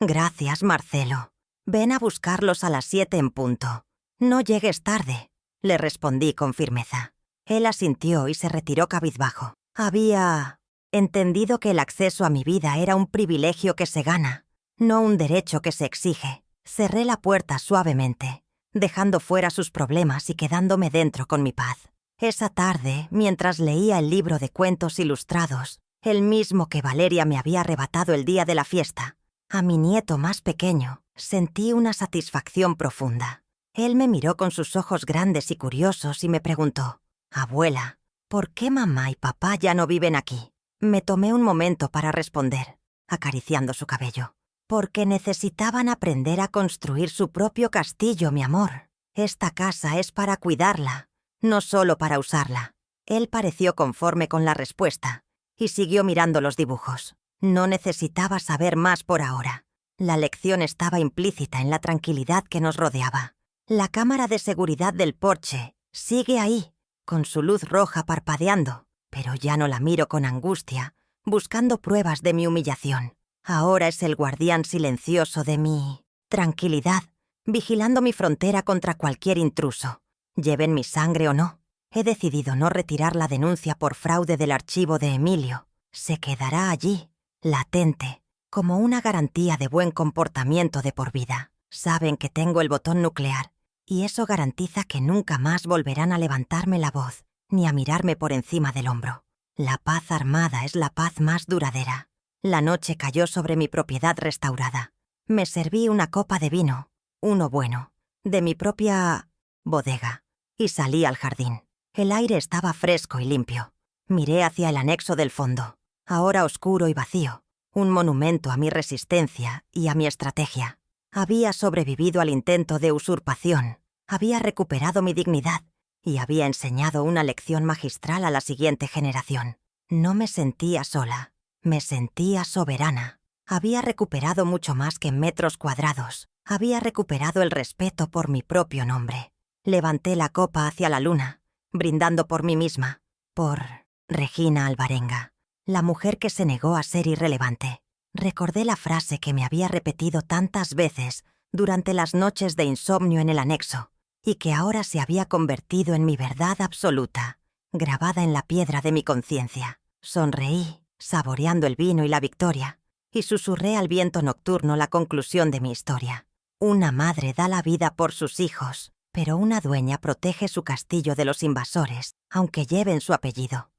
«Gracias, Marcelo. Ven a buscarlos a las 7 en punto. No llegues tarde», le respondí con firmeza. Él asintió y se retiró cabizbajo. Había entendido que el acceso a mi vida era un privilegio que se gana, no un derecho que se exige. Cerré la puerta suavemente, dejando fuera sus problemas y quedándome dentro con mi paz. Esa tarde, mientras leía el libro de cuentos ilustrados, el mismo que Valeria me había arrebatado el día de la fiesta, a mi nieto más pequeño, sentí una satisfacción profunda. Él me miró con sus ojos grandes y curiosos y me preguntó: «Abuela, ¿por qué mamá y papá ya no viven aquí?». Me tomé un momento para responder, acariciando su cabello. «Porque necesitaban aprender a construir su propio castillo, mi amor. Esta casa es para cuidarla, no solo para usarla». Él pareció conforme con la respuesta y siguió mirando los dibujos. No necesitaba saber más por ahora. La lección estaba implícita en la tranquilidad que nos rodeaba. La cámara de seguridad del porche sigue ahí, con su luz roja parpadeando, pero ya no la miro con angustia, buscando pruebas de mi humillación. Ahora es el guardián silencioso de mi tranquilidad, vigilando mi frontera contra cualquier intruso. Lleven mi sangre o no, he decidido no retirar la denuncia por fraude del archivo de Emilio. Se quedará allí, latente, como una garantía de buen comportamiento de por vida. Saben que tengo el botón nuclear, y eso garantiza que nunca más volverán a levantarme la voz, ni a mirarme por encima del hombro. La paz armada es la paz más duradera. La noche cayó sobre mi propiedad restaurada. Me serví una copa de vino, uno bueno, de mi propia bodega, y salí al jardín. El aire estaba fresco y limpio. Miré hacia el anexo del fondo, ahora oscuro y vacío, un monumento a mi resistencia y a mi estrategia. Había sobrevivido al intento de usurpación, había recuperado mi dignidad y había enseñado una lección magistral a la siguiente generación. No me sentía sola, me sentía soberana. Había recuperado mucho más que metros cuadrados, había recuperado el respeto por mi propio nombre. Levanté la copa hacia la luna, brindando por mí misma, por Regina Alvarenga, la mujer que se negó a ser irrelevante. Recordé la frase que me había repetido tantas veces durante las noches de insomnio en el anexo y que ahora se había convertido en mi verdad absoluta, grabada en la piedra de mi conciencia. Sonreí, saboreando el vino y la victoria, y susurré al viento nocturno la conclusión de mi historia. Una madre da la vida por sus hijos, pero una dueña protege su castillo de los invasores, aunque lleven su apellido.